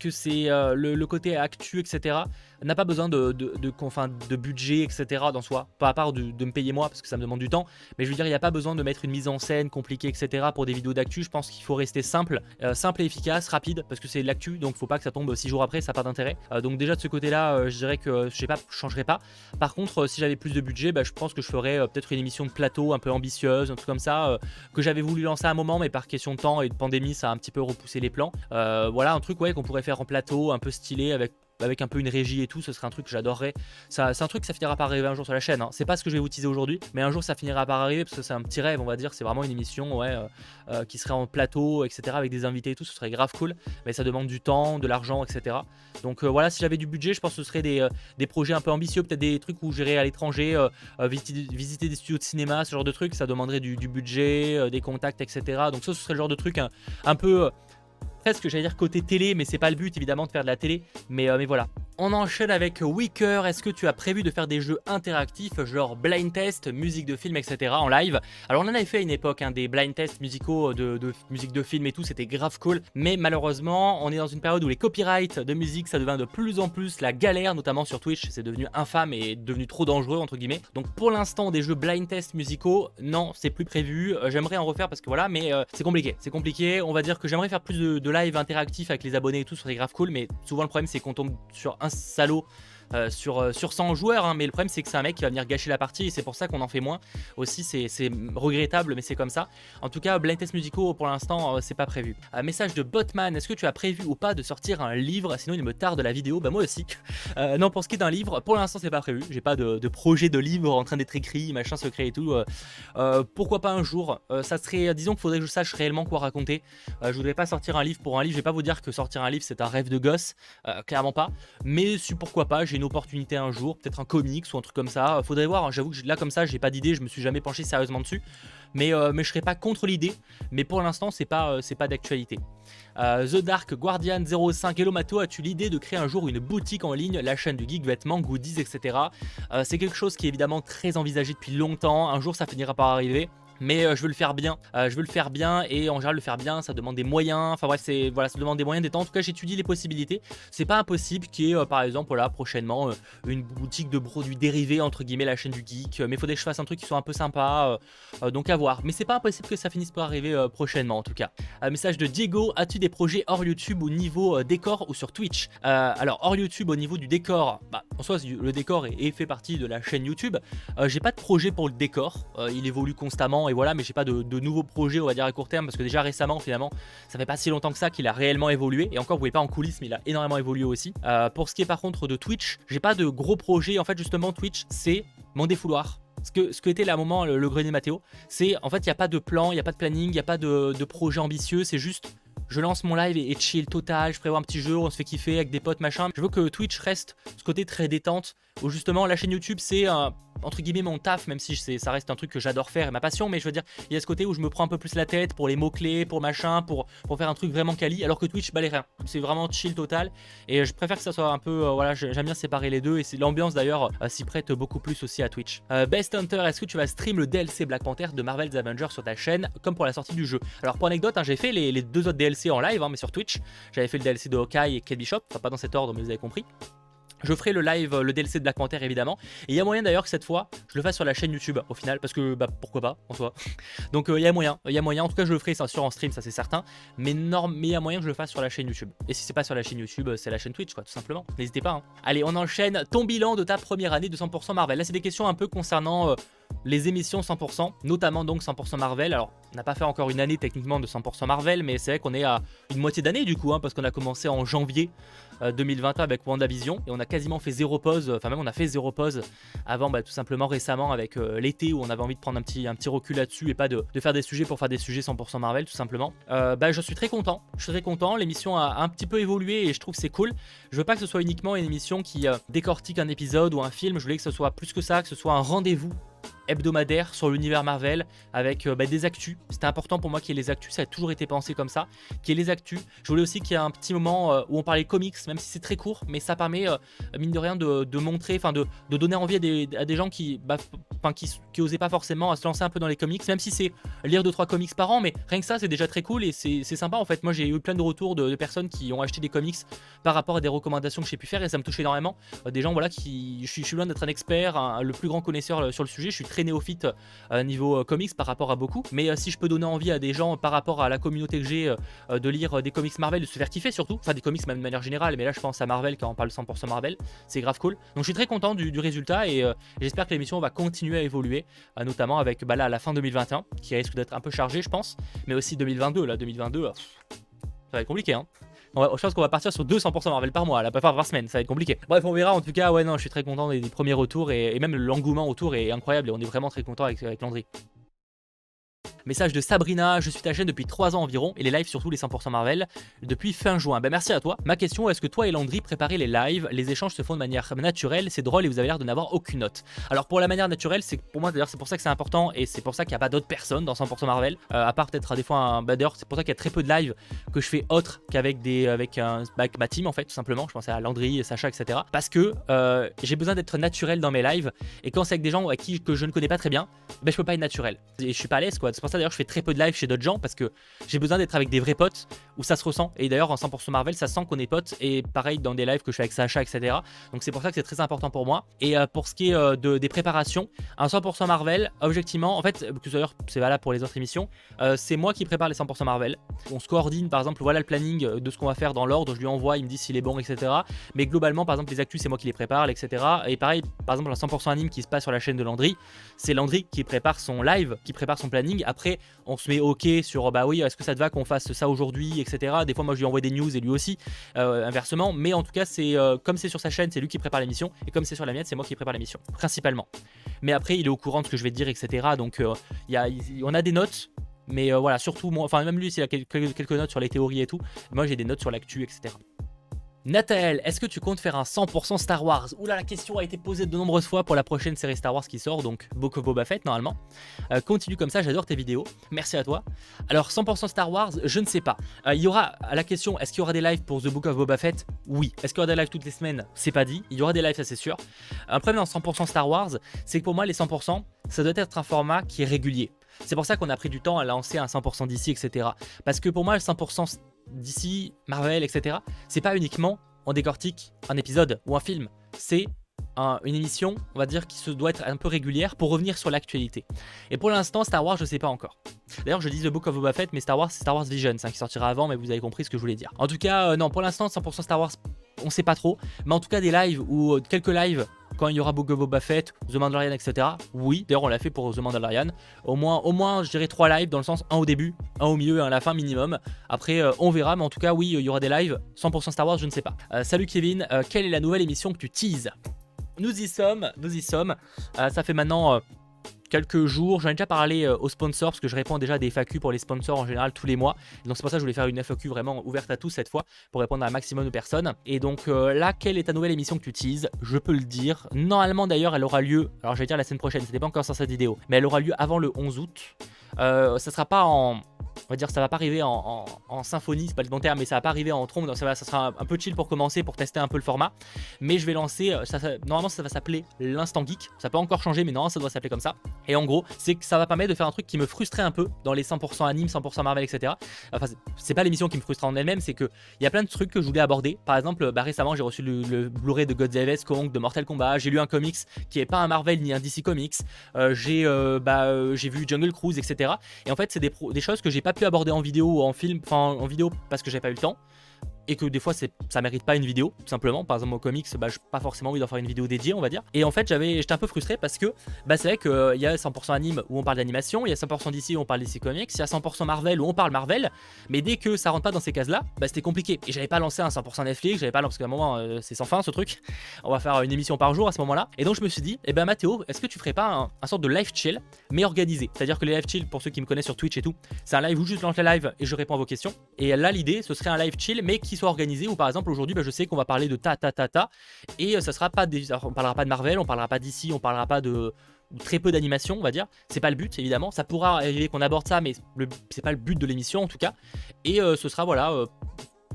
c'est le côté actu, etc. n'a pas besoin de budget, etc. dans soi, pas à part de me payer moi, parce que ça me demande du temps, mais je veux dire, il n'y a pas besoin de mettre une mise en scène compliquée, etc. pour des vidéos d'actu. Je pense qu'il faut rester simple et efficace, rapide, parce que c'est de l'actu, donc faut pas que ça tombe 6 jours après, ça n'a pas d'intérêt. Donc déjà de ce côté-là, je dirais que je sais pas, je changerais pas. Par contre, si j'avais plus de budget, je pense que je ferais peut-être une émission de plateau un peu ambitieuse, un truc comme ça, que j'avais voulu lancer à un moment, mais par question de temps et de pandémie, ça a un petit peu repoussé les plans. Voilà, un truc qu'on pourrait faire en plateau, un peu stylé, avec un peu une régie et tout, ce serait un truc que j'adorerais. C'est un truc que ça finira par arriver un jour sur la chaîne, hein. C'est pas ce que je vais vous teaser aujourd'hui, mais un jour ça finira par arriver, parce que c'est un petit rêve on va dire. C'est vraiment une émission qui serait en plateau, etc. avec des invités et tout, ce serait grave cool, mais ça demande du temps, de l'argent, etc. Donc voilà, si j'avais du budget, je pense que ce serait des projets un peu ambitieux, peut-être des trucs où j'irais à l'étranger, visiter des studios de cinéma, ce genre de trucs. Ça demanderait du budget, des contacts, etc. Donc ça, ce serait le genre de truc un peu presque, j'allais dire côté télé, mais c'est pas le but évidemment de faire de la télé, mais voilà. On enchaîne avec Wicker. Est-ce que tu as prévu de faire des jeux interactifs, genre blind test, musique de film, etc. en live? Alors on en avait fait à une époque, des blind tests musicaux de musique de film et tout, c'était grave cool, mais malheureusement on est dans une période où les copyrights de musique ça devient de plus en plus la galère, notamment sur Twitch, c'est devenu infâme et devenu trop dangereux entre guillemets. Donc pour l'instant des jeux blind test musicaux, non c'est plus prévu. J'aimerais en refaire parce que voilà, mais c'est compliqué, on va dire que j'aimerais faire plus de live interactifs avec les abonnés et tout, ce serait grave cool, mais souvent le problème c'est qu'on tombe sur un salaud sur 100 joueurs, mais le problème c'est que c'est un mec qui va venir gâcher la partie, et c'est pour ça qu'on en fait moins aussi. C'est regrettable, mais c'est comme ça. En tout cas blind test musicaux pour l'instant c'est pas prévu. Message de Botman, est-ce que tu as prévu ou pas de sortir un livre? Sinon il me tarde la vidéo. Moi aussi. Non, pour ce qui est d'un livre, pour l'instant c'est pas prévu, j'ai pas de projet de livre en train d'être écrit, machin secret et tout. Pourquoi pas un jour, ça serait, disons qu'il faudrait que je sache réellement quoi raconter. Je voudrais pas sortir un livre pour un livre, je vais pas vous dire que sortir un livre c'est un rêve de gosse, clairement pas, mais pourquoi pas, j'ai une opportunité un jour, peut-être un comics ou un truc comme ça, faudrait voir, j'avoue que là comme ça j'ai pas d'idée, je me suis jamais penché sérieusement dessus, mais je serais pas contre l'idée, mais pour l'instant c'est pas d'actualité. The Dark Guardian 05, hello Mato, as-tu l'idée de créer un jour une boutique en ligne, la chaîne du geek, vêtements, goodies, etc. C'est quelque chose qui est évidemment très envisagé depuis longtemps, un jour ça finira par arriver. Mais je veux le faire bien, et en général le faire bien ça demande des moyens, enfin bref voilà, ça demande des moyens, des temps. En tout cas j'étudie les possibilités, c'est pas impossible qu'il y ait par exemple voilà, prochainement une boutique de produits dérivés entre guillemets, la chaîne du geek, mais il faudrait que je fasse un truc qui soit un peu sympa, donc à voir, mais c'est pas impossible que ça finisse par arriver prochainement en tout cas. Message de Diego, as-tu des projets hors YouTube au niveau décor ou sur Twitch? Alors hors YouTube au niveau du décor, en soi le décor est fait partie de la chaîne YouTube, j'ai pas de projet pour le décor, il évolue constamment et voilà, mais j'ai pas de nouveaux projets on va dire à court terme, parce que déjà récemment finalement ça fait pas si longtemps que ça qu'il a réellement évolué, et encore vous voyez pas en coulisses mais il a énormément évolué aussi. Pour ce qui est par contre de Twitch, j'ai pas de gros projets, en fait justement Twitch c'est mon défouloir. Ce que était là à un moment le grenier de Mathéo, c'est en fait il n'y a pas de plan, il n'y a pas de planning, il n'y a pas de projet ambitieux, c'est juste je lance mon live et chill total, je prévois un petit jeu, on se fait kiffer avec des potes machin. Je veux que Twitch reste ce côté très détente, où justement la chaîne YouTube c'est entre guillemets mon taf, même si ça reste un truc que j'adore faire et ma passion, mais je veux dire, il y a ce côté où je me prends un peu plus la tête pour les mots-clés, pour machin, pour faire un truc vraiment quali, alors que Twitch, bah les rien. C'est vraiment chill total, et je préfère que ça soit un peu, voilà, j'aime bien séparer les deux, et c'est l'ambiance d'ailleurs s'y prête beaucoup plus aussi à Twitch. Best Hunter, est-ce que tu vas stream le DLC Black Panther de Marvel's Avengers sur ta chaîne, comme pour la sortie du jeu? Alors pour anecdote, hein, j'ai fait les 2 autres DLC en live, hein, mais sur Twitch. J'avais fait le DLC de Hawkeye et Kate Bishop, enfin pas dans cet ordre, mais vous avez compris. Je ferai le live, le DLC de Black Panther évidemment. Et il y a moyen d'ailleurs que cette fois, je le fasse sur la chaîne YouTube au final, parce que bah pourquoi pas en soi. Donc il y a moyen, en tout cas je le ferai ça sur en stream, ça c'est certain. Mais il y a moyen que je le fasse sur la chaîne YouTube. Et si c'est pas sur la chaîne YouTube, c'est la chaîne Twitch quoi, tout simplement. N'hésitez pas. Hein. Allez, on enchaîne. Ton bilan de ta première année de 100% Marvel. Là c'est des questions un peu concernant les émissions 100%, notamment donc 100% Marvel. Alors on n'a pas fait encore une année techniquement de 100% Marvel, mais c'est vrai qu'on est à une moitié d'année du coup, hein, parce qu'on a commencé en janvier 2021 avec WandaVision et on a quasiment fait 0 pause, enfin même on a fait 0 pause avant tout simplement récemment avec l'été où on avait envie de prendre un petit recul là-dessus et pas de faire des sujets pour faire des sujets 100% Marvel tout simplement. Je suis très content, l'émission a un petit peu évolué et je trouve que c'est cool. Je veux pas que ce soit uniquement une émission qui décortique un épisode ou un film, je voulais que ce soit plus que ça, que ce soit un rendez-vous hebdomadaire sur l'univers Marvel avec des actus. C'était important pour moi qu'il y ait les actus, ça a toujours été pensé comme ça, qu'il y ait les actus. Je voulais aussi qu'il y ait un petit moment où on parlait comics, même si c'est très court, mais ça permet mine de rien de montrer, enfin de donner envie à des gens qui osaient pas forcément à se lancer un peu dans les comics, même si c'est lire 2-3 comics par an, mais rien que ça c'est déjà très cool et c'est sympa en fait. Moi j'ai eu plein de retours de personnes qui ont acheté des comics par rapport à des recommandations que j'ai pu faire et ça me touche énormément. Des gens voilà je suis loin d'être un expert, le plus grand connaisseur sur le sujet, je suis très néophyte niveau comics par rapport à beaucoup, mais si je peux donner envie à des gens par rapport à la communauté que j'ai de lire des comics Marvel, de se faire kiffer surtout, enfin des comics même de manière générale, mais là je pense à Marvel quand on parle 100% Marvel, c'est grave cool. Donc je suis très content du résultat et j'espère que l'émission va continuer à évoluer, notamment avec là, la fin 2021 qui risque d'être un peu chargée je pense, mais aussi 2022, là 2022 ça va être compliqué hein. Je pense qu'on va partir sur 200% Marvel par mois, là, pas par semaine, ça va être compliqué. Bref, on verra en tout cas, ouais non, je suis très content des premiers retours et même l'engouement autour est incroyable et on est vraiment très content avec Landry. Message de Sabrina, je suis ta chaîne depuis 3 ans environ et les lives surtout les 100% Marvel depuis fin juin. Merci à toi. Ma question, est-ce que toi et Landry préparez les lives? Les échanges se font de manière naturelle, c'est drôle et vous avez l'air de n'avoir aucune note. Alors pour la manière naturelle, c'est pour moi d'ailleurs c'est pour ça que c'est important et c'est pour ça qu'il n'y a pas d'autres personnes dans 100% Marvel, à part peut-être à des fois d'ailleurs c'est pour ça qu'il y a très peu de lives que je fais autre qu'avec ma team en fait tout simplement. Je pensais à Landry, Sacha etc. Parce que j'ai besoin d'être naturel dans mes lives et quand c'est avec des gens que je ne connais pas très bien, je peux pas être naturel et je suis pas à l'aise quoi. C'est pour ça d'ailleurs je fais très peu de live chez d'autres gens parce que j'ai besoin d'être avec des vrais potes où ça se ressent et d'ailleurs en 100% Marvel ça sent qu'on est potes et pareil dans des lives que je fais avec Sacha etc. Donc c'est pour ça que c'est très important pour moi. Et pour ce qui est des préparations, un 100% Marvel objectivement en fait, d'ailleurs c'est valable pour les autres émissions, c'est moi qui prépare les 100% Marvel. On se coordine par exemple, voilà le planning de ce qu'on va faire dans l'ordre, je lui envoie, il me dit s'il est bon etc. Mais globalement par exemple les actus c'est moi qui les prépare etc. Et pareil par exemple un 100% anime qui se passe sur la chaîne de Landry, c'est Landry qui prépare son live, qui prépare son planning. Après on se met ok sur oui est-ce que ça te va qu'on fasse ça aujourd'hui etc. Des fois moi je lui envoie des news et lui aussi inversement, mais en tout cas c'est comme c'est sur sa chaîne c'est lui qui prépare l'émission et comme c'est sur la mienne c'est moi qui prépare l'émission principalement. Mais après il est au courant de ce que je vais te dire etc. Donc on a des notes. Mais voilà, surtout moi, enfin même lui s'il a quelques notes sur les théories et tout, moi j'ai des notes sur l'actu etc. Nathael, est-ce que tu comptes faire un 100% Star Wars? Oula, la question a été posée de nombreuses fois pour la prochaine série Star Wars qui sort, donc Book of Boba Fett normalement. Continue comme ça, j'adore tes vidéos, merci à toi. Alors 100% Star Wars, je ne sais pas. Il y aura la question, est-ce qu'il y aura des lives pour The Book of Boba Fett? Oui. Est-ce qu'il y aura des lives toutes les semaines? C'est pas dit, il y aura des lives ça c'est sûr. Un problème dans 100% Star Wars, c'est que pour moi les 100%, ça doit être un format qui est régulier. C'est pour ça qu'on a pris du temps à lancer un 100% d'ici, etc. Parce que pour moi, le 100% d'ici, Marvel, etc., c'est pas uniquement on décortique un épisode ou un film. C'est une émission, on va dire, qui se doit être un peu régulière pour revenir sur l'actualité. Et pour l'instant, Star Wars, je sais pas encore. D'ailleurs, je dis The Book of Boba Fett, mais Star Wars, c'est Star Wars Visions qui sortira avant, mais vous avez compris ce que je voulais dire. En tout cas, non, pour l'instant, 100% Star Wars, on sait pas trop. Mais en tout cas, des lives ou quelques lives quand il y aura Book of Boba Fett, The Mandalorian, etc. Oui, d'ailleurs on l'a fait pour The Mandalorian. Au moins je dirais 3 lives, dans le sens un au début, un au milieu et un à la fin minimum. Après on verra, mais en tout cas oui, il y aura des lives. 100% Star Wars, je ne sais pas. Salut Kevin, quelle est la nouvelle émission que tu teases? Nous y sommes. Ça fait maintenant quelques jours, j'en ai déjà parlé aux sponsors parce que je réponds déjà à des FAQ pour les sponsors en général tous les mois. Donc c'est pour ça que je voulais faire une FAQ vraiment ouverte à tous cette fois pour répondre à un maximum de personnes. Et donc là, quelle est ta nouvelle émission que tu utilises? Je peux le dire. Normalement d'ailleurs, elle aura lieu, alors je vais dire la semaine prochaine, c'était pas encore sur cette vidéo, mais elle aura lieu avant le 11 août. Ça sera pas en... On va dire ça va pas arriver en symphonie, c'est pas le bon terme, mais ça va pas arriver en trompe, donc ça sera un peu chill pour commencer, pour tester un peu le format. Mais je vais lancer, normalement ça va s'appeler l'Instant Geek, ça peut encore changer, mais non, ça doit s'appeler comme ça. Et en gros, c'est que ça va permettre de faire un truc qui me frustrait un peu dans les 100% anime, 100% Marvel, etc. Enfin, c'est pas l'émission qui me frustre en elle-même, c'est qu'il y a plein de trucs que je voulais aborder. Par exemple, récemment j'ai reçu le Blu-ray de Godzilla vs Kong, de Mortal Kombat, j'ai lu un comics qui est pas un Marvel ni un DC Comics, j'ai vu Jungle Cruise, etc. Et en fait, c'est des choses que j'ai pas pu aborder en vidéo ou en film, enfin en vidéo parce que j'avais pas eu le temps. Et que des fois ça mérite pas une vidéo tout simplement. Par exemple au comics, j'ai pas forcément envie d'en faire une vidéo dédiée, on va dire. Et en fait j'étais un peu frustré parce que c'est vrai qu'il y a 100% anime où on parle d'animation, il y a 100% DC où on parle DC Comics, il y a 100% Marvel où on parle Marvel, mais dès que ça rentre pas dans ces cases là, c'était compliqué. Et j'avais pas lancé un 100% Netflix, j'avais pas lancé, parce qu'à un moment c'est sans fin ce truc, on va faire une émission par jour à ce moment là. Et donc je me suis dit, Mathéo, est-ce que tu ferais pas un sorte de live chill mais organisé? C'est à dire que les live chill, pour ceux qui me connaissent sur Twitch et tout, c'est un live où je lance le live et je réponds à vos questions. Et là l'idée ce serait un live chill mais qui soit organisé, où par exemple aujourd'hui je sais qu'on va parler de ta et ça sera pas on parlera pas de Marvel, on parlera pas d'ici, on parlera pas de très peu d'animation, on va dire. C'est pas le but évidemment, ça pourra arriver qu'on aborde ça, mais c'est pas le but de l'émission en tout cas. Et ce sera voilà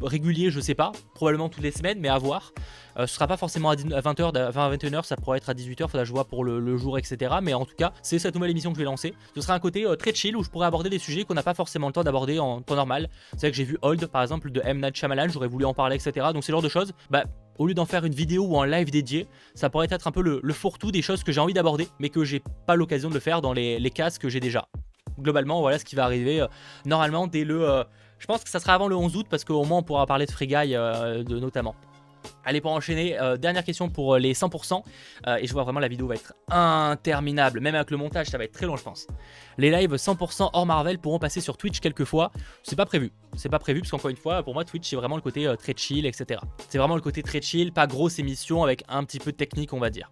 régulier, je sais pas, probablement toutes les semaines, mais à voir. Ce sera pas forcément à 20h, à 21h, ça pourrait être à 18h, faudra que je vois pour le jour, etc. Mais en tout cas, c'est cette nouvelle émission que je vais lancer. Ce sera un côté très chill où je pourrais aborder des sujets qu'on n'a pas forcément le temps d'aborder en temps normal. C'est vrai que j'ai vu Old par exemple de M. Night Shyamalan, j'aurais voulu en parler, etc. Donc c'est le genre de choses, au lieu d'en faire une vidéo ou un live dédié, ça pourrait être un peu le fourre-tout des choses que j'ai envie d'aborder, mais que j'ai pas l'occasion de le faire dans les cases que j'ai déjà. Globalement, voilà ce qui va arriver normalement dès le... je pense que ça sera avant le 11 août parce qu'au moins on pourra parler de Free Guy notamment. Allez, pour enchaîner, dernière question pour les 100%, et je vois vraiment la vidéo va être interminable, même avec le montage ça va être très long je pense. Les lives 100% hors Marvel pourront passer sur Twitch quelques fois, c'est pas prévu parce qu'encore une fois pour moi Twitch c'est vraiment le côté très chill, etc. C'est vraiment le côté très chill, pas grosse émission avec un petit peu de technique on va dire.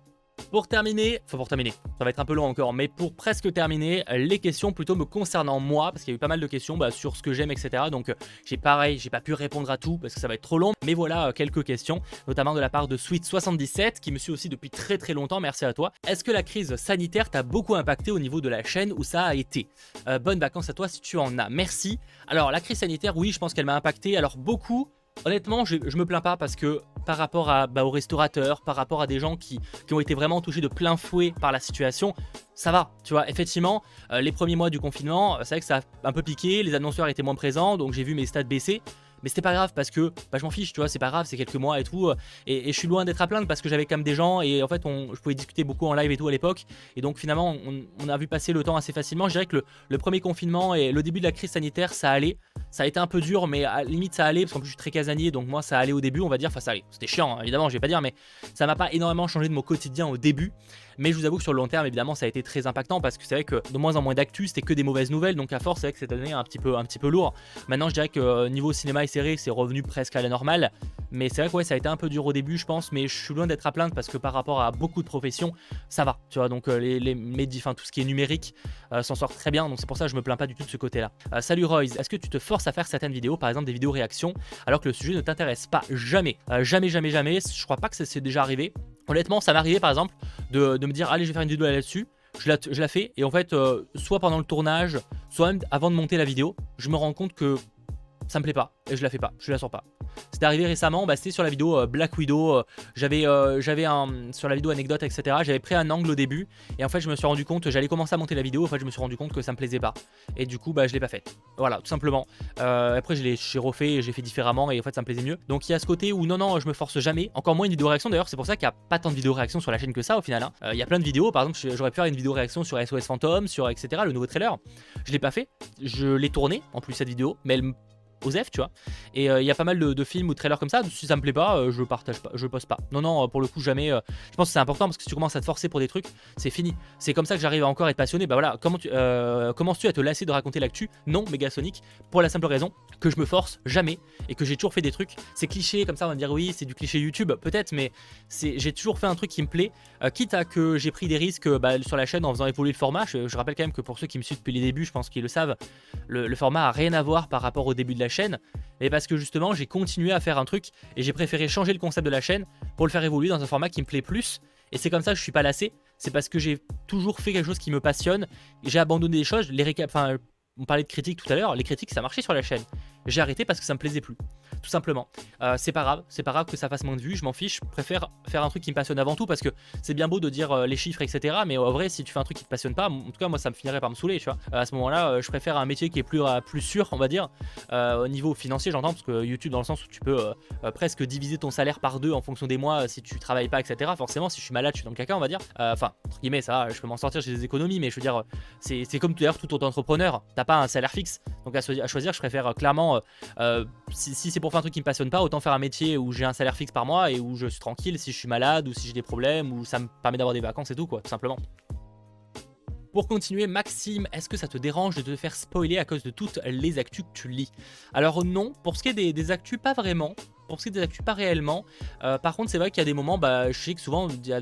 Pour terminer, ça va être un peu long encore, mais pour presque terminer, les questions plutôt me concernant moi, parce qu'il y a eu pas mal de questions sur ce que j'aime, etc. Donc j'ai pas pu répondre à tout parce que ça va être trop long, mais voilà quelques questions, notamment de la part de Sweet77, qui me suit aussi depuis très très longtemps, merci à toi. Est-ce que la crise sanitaire t'a beaucoup impacté au niveau de la chaîne où ça a été? Bonnes vacances à toi si tu en as, merci. Alors la crise sanitaire, oui, je pense qu'elle m'a impacté, alors beaucoup. Honnêtement, je me plains pas parce que par rapport aux restaurateurs, par rapport à des gens qui ont été vraiment touchés de plein fouet par la situation, ça va, tu vois. Effectivement, les premiers mois du confinement, c'est vrai que ça a un peu piqué, les annonceurs étaient moins présents, donc j'ai vu mes stats baisser. Mais c'était pas grave parce que je m'en fiche, tu vois, c'est pas grave, c'est quelques mois et tout. Et je suis loin d'être à plaindre parce que j'avais quand même des gens et en fait, je pouvais discuter beaucoup en live et tout à l'époque. Et donc finalement, on a vu passer le temps assez facilement. Je dirais que le premier confinement et le début de la crise sanitaire, ça allait. Ça a été un peu dur, mais à la limite, ça allait parce qu'en plus, je suis très casanier. Donc moi, ça allait au début, on va dire. Enfin, ça allait. C'était chiant, hein, évidemment, je vais pas dire, mais ça m'a pas énormément changé de mon quotidien au début. Mais je vous avoue que sur le long terme, évidemment, ça a été très impactant parce que c'est vrai que de moins en moins d'actu, c'était que des mauvaises nouvelles. Donc à force, c'est vrai que cette année un petit peu lourd. Maintenant, je dirais que niveau cinéma et séries, c'est revenu presque à la normale. Mais c'est vrai que ouais, ça a été un peu dur au début, je pense. Mais je suis loin d'être à plaindre parce que par rapport à beaucoup de professions, ça va. Tu vois, donc les médias, enfin tout ce qui est numérique, s'en sort très bien. Donc c'est pour ça que je me plains pas du tout de ce côté-là. Salut Royce, est-ce que tu te forces à faire certaines vidéos, par exemple des vidéos réactions, alors que le sujet ne t'intéresse pas? Jamais. Jamais. Je crois pas que ça s'est déjà arrivé. Honnêtement, ça m'est arrivé par exemple de me dire allez, je vais faire une vidéo là-dessus. Je la fais et en fait, soit pendant le tournage, soit même avant de monter la vidéo, je me rends compte que ça me plaît pas et je la fais pas, je la sors pas. C'est arrivé récemment, c'était sur la vidéo Black Widow, j'avais sur la vidéo anecdote, etc. J'avais pris un angle au début et en fait je me suis rendu compte, j'allais commencer à monter la vidéo, en fait je me suis rendu compte que ça me plaisait pas et du coup je l'ai pas faite. Voilà, tout simplement. Après j'ai refait et j'ai fait différemment et en fait ça me plaisait mieux. Donc il y a ce côté où non, je me force jamais, encore moins une vidéo réaction d'ailleurs, c'est pour ça qu'il n'y a pas tant de vidéos réaction sur la chaîne que ça au final. Il y a plein de vidéos, par exemple j'aurais pu faire une vidéo réaction sur SOS Phantom, sur etc. le nouveau trailer. Je l'ai pas fait, je l'ai tourné en plus cette vidéo, mais Osef, tu vois. Et il y a pas mal de films ou de trailers comme ça. Si ça me plaît pas, je partage pas, je poste pas. Non, non, pour le coup, jamais. Je pense que c'est important parce que si tu commences à te forcer pour des trucs, c'est fini. C'est comme ça que j'arrive à encore être passionné. Bah voilà, commences-tu à te lasser de raconter l'actu? Non, Megasonic, pour la simple raison que je me force jamais et que j'ai toujours fait des trucs. C'est cliché, comme ça on va me dire oui, c'est du cliché YouTube, peut-être, mais j'ai toujours fait un truc qui me plaît, quitte à que j'ai pris des risques sur la chaîne en faisant évoluer le format. Je rappelle quand même que pour ceux qui me suivent depuis les débuts, je pense qu'ils le savent, le format a rien à voir par rapport au début de la chaîne, mais parce que justement j'ai continué à faire un truc et j'ai préféré changer le concept de la chaîne pour le faire évoluer dans un format qui me plaît plus. Et c'est comme ça que je suis pas lassé, c'est parce que j'ai toujours fait quelque chose qui me passionne, j'ai abandonné des choses, on parlait de critiques tout à l'heure, les critiques ça marchait sur la chaîne. J'ai arrêté parce que ça me plaisait plus, tout simplement. C'est pas grave que ça fasse moins de vues, je m'en fiche, je préfère faire un truc qui me passionne avant tout parce que c'est bien beau de dire les chiffres etc. Mais en vrai, si tu fais un truc qui te passionne pas, en tout cas moi ça me finirait par me saouler, tu vois. À ce moment-là, je préfère un métier qui est plus sûr, on va dire, au niveau financier j'entends, parce que YouTube dans le sens où tu peux presque diviser ton salaire par 2 en fonction des mois si tu travailles pas etc. Forcément si je suis malade, je suis dans le caca on va dire. Enfin, entre guillemets ça, je peux m'en sortir, j'ai des économies, mais je veux dire, c'est comme d'ailleurs tout autre entrepreneur, t'as pas un salaire fixe, donc à choisir je préfère clairement si c'est pour faire un truc qui me passionne pas, autant faire un métier où j'ai un salaire fixe par mois et où je suis tranquille si je suis malade ou si j'ai des problèmes ou ça me permet d'avoir des vacances et tout quoi, tout simplement. Pour continuer, Maxime, est-ce que ça te dérange de te faire spoiler à cause de toutes les actus que tu lis? Alors non, pour ce qui est des actus, pas vraiment. Pour ce qui est des actus, pas réellement. Par contre, c'est vrai qu'il y a des moments, je sais que souvent, il y a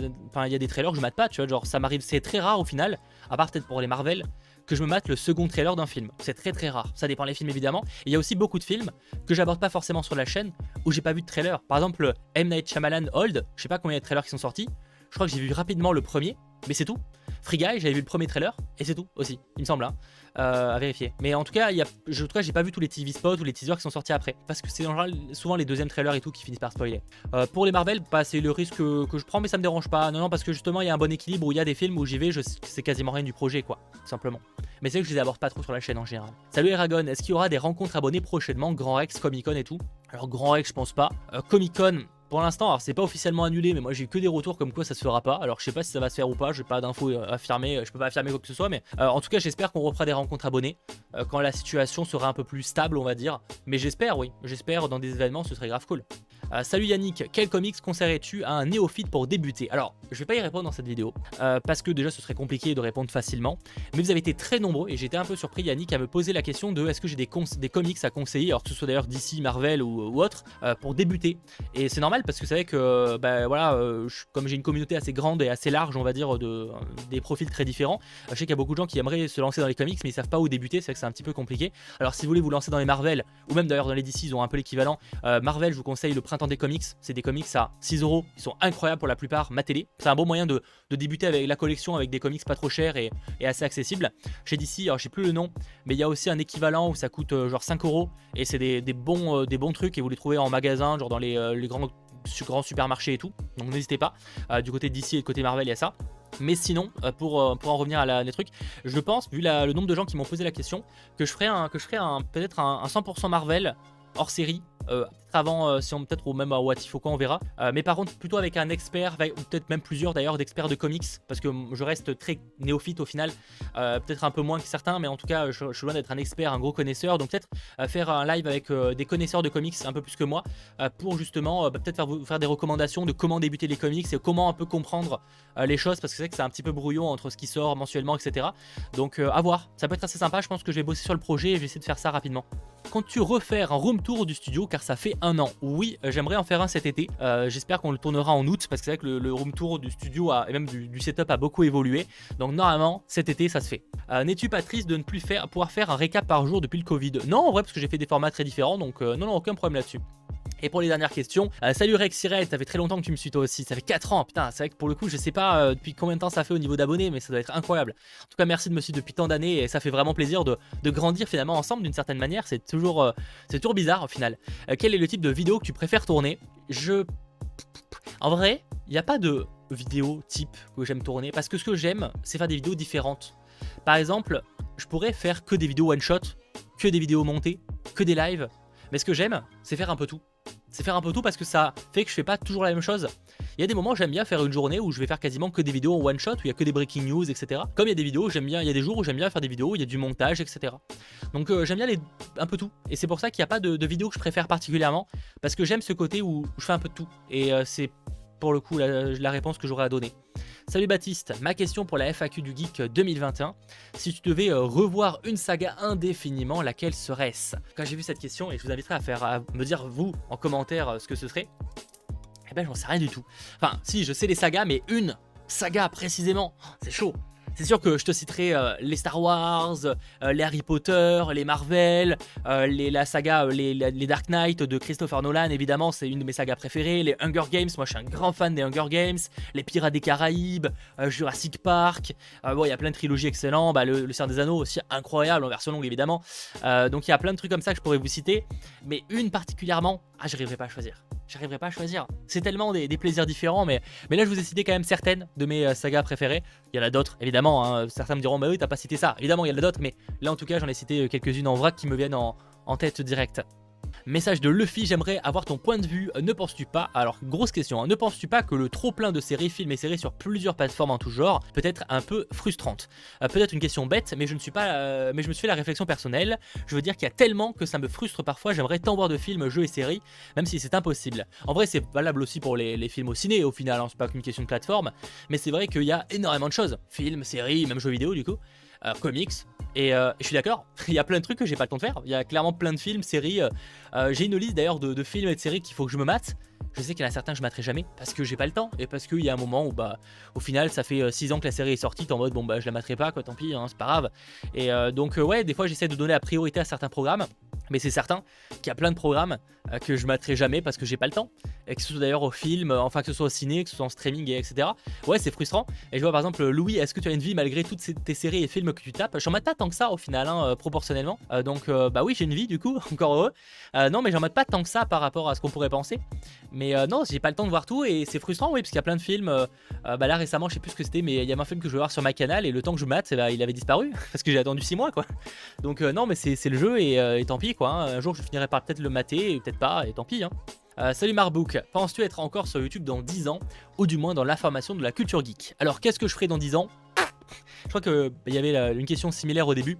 des trailers que je mate pas, tu vois, genre ça m'arrive, c'est très rare au final, à part peut-être pour les Marvel, que je me mate le second trailer d'un film. C'est très rare, ça dépend des films évidemment. Et il y a aussi beaucoup de films que j'aborde pas forcément sur la chaîne où j'ai pas vu de trailer. Par exemple, M. Night Shyamalan Old, je sais pas combien il y a de trailers qui sont sortis, je crois que j'ai vu rapidement le premier, mais c'est tout. Free Guy, j'avais vu le premier trailer et c'est tout aussi, il me semble, hein, à vérifier. Mais en tout cas, j'ai pas vu tous les TV spots ou les teasers qui sont sortis après, parce que c'est en général souvent les deuxièmes trailers et tout qui finissent par spoiler. Pour les Marvel, c'est le risque que je prends, mais ça me dérange pas. Non, parce que justement, il y a un bon équilibre où il y a des films où j'y vais, je sais quasiment rien du projet, quoi, tout simplement. Mais c'est que je les aborde pas trop sur la chaîne en général. Salut Eragon, est-ce qu'il y aura des rencontres abonnées prochainement, Grand Rex, Comic Con et tout? Alors Grand Rex, je pense pas. Comic Con, pour l'instant, alors c'est pas officiellement annulé, mais moi j'ai eu que des retours comme quoi ça se fera pas. Alors je sais pas si ça va se faire ou pas, j'ai pas d'infos affirmées, je peux pas affirmer quoi que ce soit, mais en tout cas j'espère qu'on refera des rencontres abonnées quand la situation sera un peu plus stable, on va dire. Mais j'espère, oui, j'espère dans des événements, ce serait grave cool. Salut Yannick, quel comics conseillerais-tu à un néophyte pour débuter? Alors, je vais pas y répondre dans cette vidéo, parce que déjà ce serait compliqué de répondre facilement, mais vous avez été très nombreux, et j'étais un peu surpris Yannick à me poser la question de est-ce que j'ai des comics à conseiller, alors que ce soit d'ailleurs DC, Marvel ou autre, pour débuter. Et c'est normal parce que c'est vrai que, comme j'ai une communauté assez grande et assez large, on va dire, des profils très différents, je sais qu'il y a beaucoup de gens qui aimeraient se lancer dans les comics, mais ils savent pas où débuter, c'est vrai que c'est un petit peu compliqué. Alors si vous voulez vous lancer dans les Marvel, ou même d'ailleurs dans les DC, ils ont un peu l'équivalent, Marvel, je vous conseille le Printemps des comics, c'est des comics à 6 €, ils sont incroyables pour la plupart, matez-les. C'est un bon moyen de débuter avec la collection, avec des comics pas trop chers et assez accessibles. Chez DC, alors je sais plus le nom, mais il y a aussi un équivalent où ça coûte genre 5 € et c'est des bons trucs et vous les trouvez en magasin, genre dans les grands supermarchés et tout, donc n'hésitez pas. Du côté de DC et du côté Marvel, il y a ça. Mais sinon, pour en revenir à les trucs, je pense, vu le nombre de gens qui m'ont posé la question, que je ferai peut-être un 100% Marvel hors série, peut-être avant, si on peut-être ou même à What If ou quoi, on verra. Mais par contre, plutôt avec un expert, ou peut-être même plusieurs d'ailleurs d'experts de comics, parce que je reste très néophyte au final, peut-être un peu moins que certains, mais en tout cas, je suis loin d'être un expert, un gros connaisseur, donc peut-être faire un live avec des connaisseurs de comics un peu plus que moi, pour justement peut-être faire des recommandations de comment débuter les comics et comment un peu comprendre les choses, parce que c'est vrai que c'est un petit peu brouillon entre ce qui sort mensuellement, etc. Donc à voir, ça peut être assez sympa, je pense que je vais bosser sur le projet et je vais essayer de faire ça rapidement. Comptes-tu refaire un room tour du studio car ça fait 1 an? Oui, j'aimerais en faire un cet été. J'espère qu'on le tournera en août parce que c'est vrai que le room tour du studio et même du setup a beaucoup évolué. Donc normalement cet été ça se fait. N'es-tu pas triste de ne plus pouvoir faire un récap par jour depuis le Covid? Non, en vrai, parce que j'ai fait des formats très différents, donc non, aucun problème là-dessus. Et pour les dernières questions, salut Rex Cyril, ça fait très longtemps que tu me suis toi aussi, ça fait 4 ans, putain, c'est vrai que pour le coup je sais pas depuis combien de temps ça fait au niveau d'abonnés, mais ça doit être incroyable. En tout cas merci de me suivre depuis tant d'années et ça fait vraiment plaisir de grandir finalement ensemble d'une certaine manière, c'est toujours bizarre au final. Quel est le type de vidéo que tu préfères tourner? En vrai, il n'y a pas de vidéo type que j'aime tourner, parce que ce que j'aime, c'est faire des vidéos différentes. Par exemple, je pourrais faire que des vidéos one shot, que des vidéos montées, que des lives, mais ce que j'aime, c'est faire un peu tout. c'est faire un peu tout parce que ça fait que je fais pas toujours la même chose. Il y a des moments où j'aime bien faire une journée où je vais faire quasiment que des vidéos en one shot, où il y a que des breaking news, etc. Comme il y a des vidéos, il y a des jours où j'aime bien faire des vidéos où il y a du montage, etc. Donc j'aime bien un peu tout. Et c'est pour ça qu'il n'y a pas de vidéo que je préfère particulièrement, parce que j'aime ce côté où je fais un peu de tout. Et c'est pour le coup la réponse que j'aurais à donner. Salut Baptiste, ma question pour la FAQ du Geek 2021. Si tu devais revoir une saga indéfiniment, laquelle serait-ce? Quand j'ai vu cette question, et je vous inviterai à me dire vous en commentaire ce que ce serait, eh ben j'en sais rien du tout. Enfin si, je sais les sagas, mais une saga précisément, c'est chaud. C'est sûr que je te citerai les Star Wars, les Harry Potter, les Marvel, la saga les Dark Knight de Christopher Nolan, évidemment, c'est une de mes sagas préférées. Les Hunger Games, moi je suis un grand fan des Hunger Games. Les Pirates des Caraïbes, Jurassic Park. Bon, il y a plein de trilogies excellentes. Le Seigneur des Anneaux aussi incroyable, en version longue évidemment. Donc il y a plein de trucs comme ça que je pourrais vous citer. Mais une particulièrement, j'arriverai pas à choisir. J'arriverai pas à choisir. C'est tellement des plaisirs différents, mais là je vous ai cité quand même certaines de mes sagas préférées. Il y en a d'autres, évidemment. Hein. Certains me diront, bah oui, t'as pas cité ça. Évidemment, il y en a d'autres, mais là en tout cas, j'en ai cité quelques-unes en vrac qui me viennent en tête direct. Message de Luffy, j'aimerais avoir ton point de vue. Ne penses-tu pas, alors grosse question, hein, ne penses-tu pas que le trop plein de séries, films et séries sur plusieurs plateformes en tout genre peut être un peu frustrante? Peut-être une question bête, mais je me suis fait la réflexion personnelle. Je veux dire qu'il y a tellement que ça me frustre parfois. J'aimerais tant voir de films, jeux et séries, même si c'est impossible. En vrai, c'est valable aussi pour les films au ciné au final, hein, c'est pas qu'une question de plateforme, mais c'est vrai qu'il y a énormément de choses, films, séries, même jeux vidéo du coup. Comics, et je suis d'accord, il y a plein de trucs que j'ai pas le temps de faire. Il y a clairement plein de films, séries. J'ai une liste d'ailleurs de films et de séries qu'il faut que je me mate. Je sais qu'il y en a certains que je materai jamais parce que j'ai pas le temps et parce qu'il y a un moment où au final ça fait 6 ans que la série est sortie, t'es en mode bon je la materai pas quoi, tant pis, hein, c'est pas grave. Et donc ouais, des fois j'essaie de donner la priorité à certains programmes, mais c'est certain qu'il y a plein de programmes que je materai jamais parce que j'ai pas le temps, et que ce soit d'ailleurs au film, enfin que ce soit au ciné, que ce soit en streaming, etc. Ouais, c'est frustrant. Et je vois par exemple Louis, est-ce que tu as une vie malgré toutes tes séries et films que tu tapes? J'en mate pas tant que ça au final, hein, proportionnellement. Donc bah oui, j'ai une vie du coup, encore heureux. Non, mais j'en mate pas tant que ça par rapport à ce qu'on pourrait penser. Mais non, j'ai pas le temps de voir tout et c'est frustrant, oui, parce qu'il y a plein de films. Là récemment, je sais plus ce que c'était, mais il y a un film que je veux voir sur ma canal et le temps que je mate, il avait disparu parce que j'ai attendu 6 mois quoi. Donc non, mais c'est le jeu et tant pis quoi. Hein. Un jour, je finirai par peut-être le mater et peut-être pas, et tant pis. Hein. Salut Marbouk, penses-tu être encore sur YouTube dans 10 ans, ou du moins dans l'information de la culture geek? Alors qu'est-ce que je ferai dans 10 ans? Je crois qu'il y avait une question similaire au début.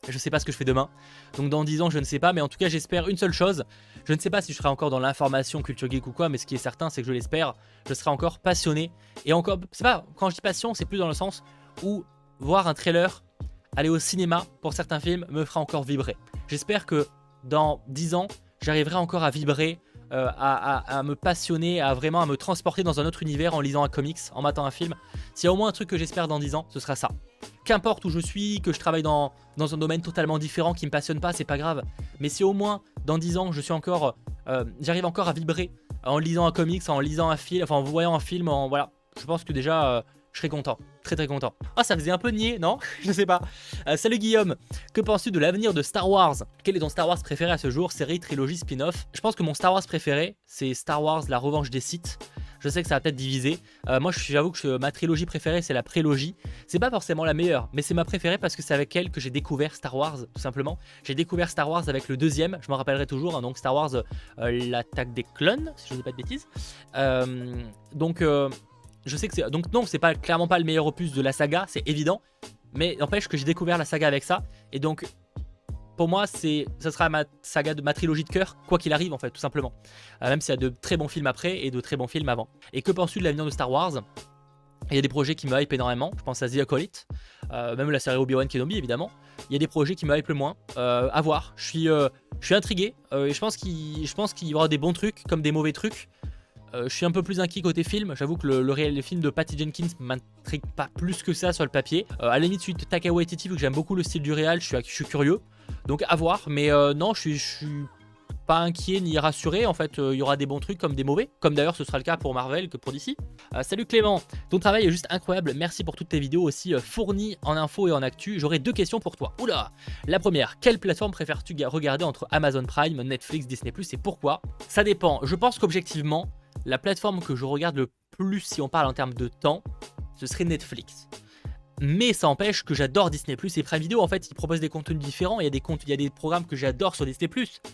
Je sais pas ce que je fais demain, donc dans 10 ans je ne sais pas, mais en tout cas j'espère une seule chose. Je ne sais pas si je serai encore dans l'information culture geek ou quoi, mais ce qui est certain c'est que je l'espère, je serai encore passionné. Et encore, c'est pas, quand je dis passion, c'est plus dans le sens où voir un trailer, aller au cinéma pour certains films me fera encore vibrer. J'espère que dans 10 ans, j'arriverai encore à vibrer, à me passionner, à vraiment me transporter dans un autre univers en lisant un comics, en matant un film. S'il y a au moins un truc que j'espère dans 10 ans, ce sera ça. Qu'importe où je suis, que je travaille dans un domaine totalement différent qui me passionne pas, c'est pas grave. Mais si au moins dans 10 ans, je suis encore, j'arrive encore à vibrer en lisant un comics, en lisant un film, enfin en voyant un film, voilà, je pense que déjà je serais content, très très content. Ah, ça faisait un peu niais, non? Je sais pas. Salut Guillaume, que penses-tu de l'avenir de Star Wars? Quel est ton Star Wars préféré à ce jour? Série, trilogie, spin-off? Je pense que mon Star Wars préféré, c'est Star Wars, la revanche des Sith. Je sais que ça va peut-être diviser. Moi, j'avoue que ma trilogie préférée, c'est la prélogie. C'est pas forcément la meilleure, mais c'est ma préférée parce que c'est avec elle que j'ai découvert Star Wars, tout simplement. J'ai découvert Star Wars avec le deuxième, je m'en rappellerai toujours, hein, donc Star Wars, l'attaque des clones, si je ne dis pas de bêtises. Je sais que c'est... Donc non, c'est pas, clairement pas le meilleur opus de la saga, c'est évident. Mais n'empêche que j'ai découvert la saga avec ça. Et donc, pour moi, ça sera ma saga de ma trilogie de cœur, quoi qu'il arrive en fait, tout simplement. Même s'il y a de très bons films après et de très bons films avant. Et que penses-tu de l'avenir de Star Wars? Il y a des projets qui me hype énormément, je pense à The Acolyte, même la série Obi-Wan Kenobi évidemment. Il y a des projets qui me hype le moins, à voir. Je suis intrigué, et je pense qu'il y aura des bons trucs comme des mauvais trucs. Je suis un peu plus inquiet côté film, j'avoue que le film de Patty Jenkins m'intrigue pas plus que ça sur le papier. À la limite, suite Taika Waititi, vu que j'aime beaucoup le style du réal, je suis curieux. Donc à voir, mais non, je suis pas inquiet ni rassuré. En fait, il y aura des bons trucs comme des mauvais, comme d'ailleurs ce sera le cas pour Marvel que pour DC. Salut Clément, ton travail est juste incroyable, merci pour toutes tes vidéos aussi fournies en infos et en actu. J'aurais 2 questions pour toi. Oula. La première, quelle plateforme préfères-tu regarder entre Amazon Prime, Netflix, Disney+, et pourquoi? Ça dépend, je pense qu'objectivement, la plateforme que je regarde le plus si on parle en termes de temps, ce serait Netflix. Mais ça empêche que j'adore Disney+, et Prime Video. En fait, ils proposent des contenus différents. Il y a des programmes que j'adore sur Disney+.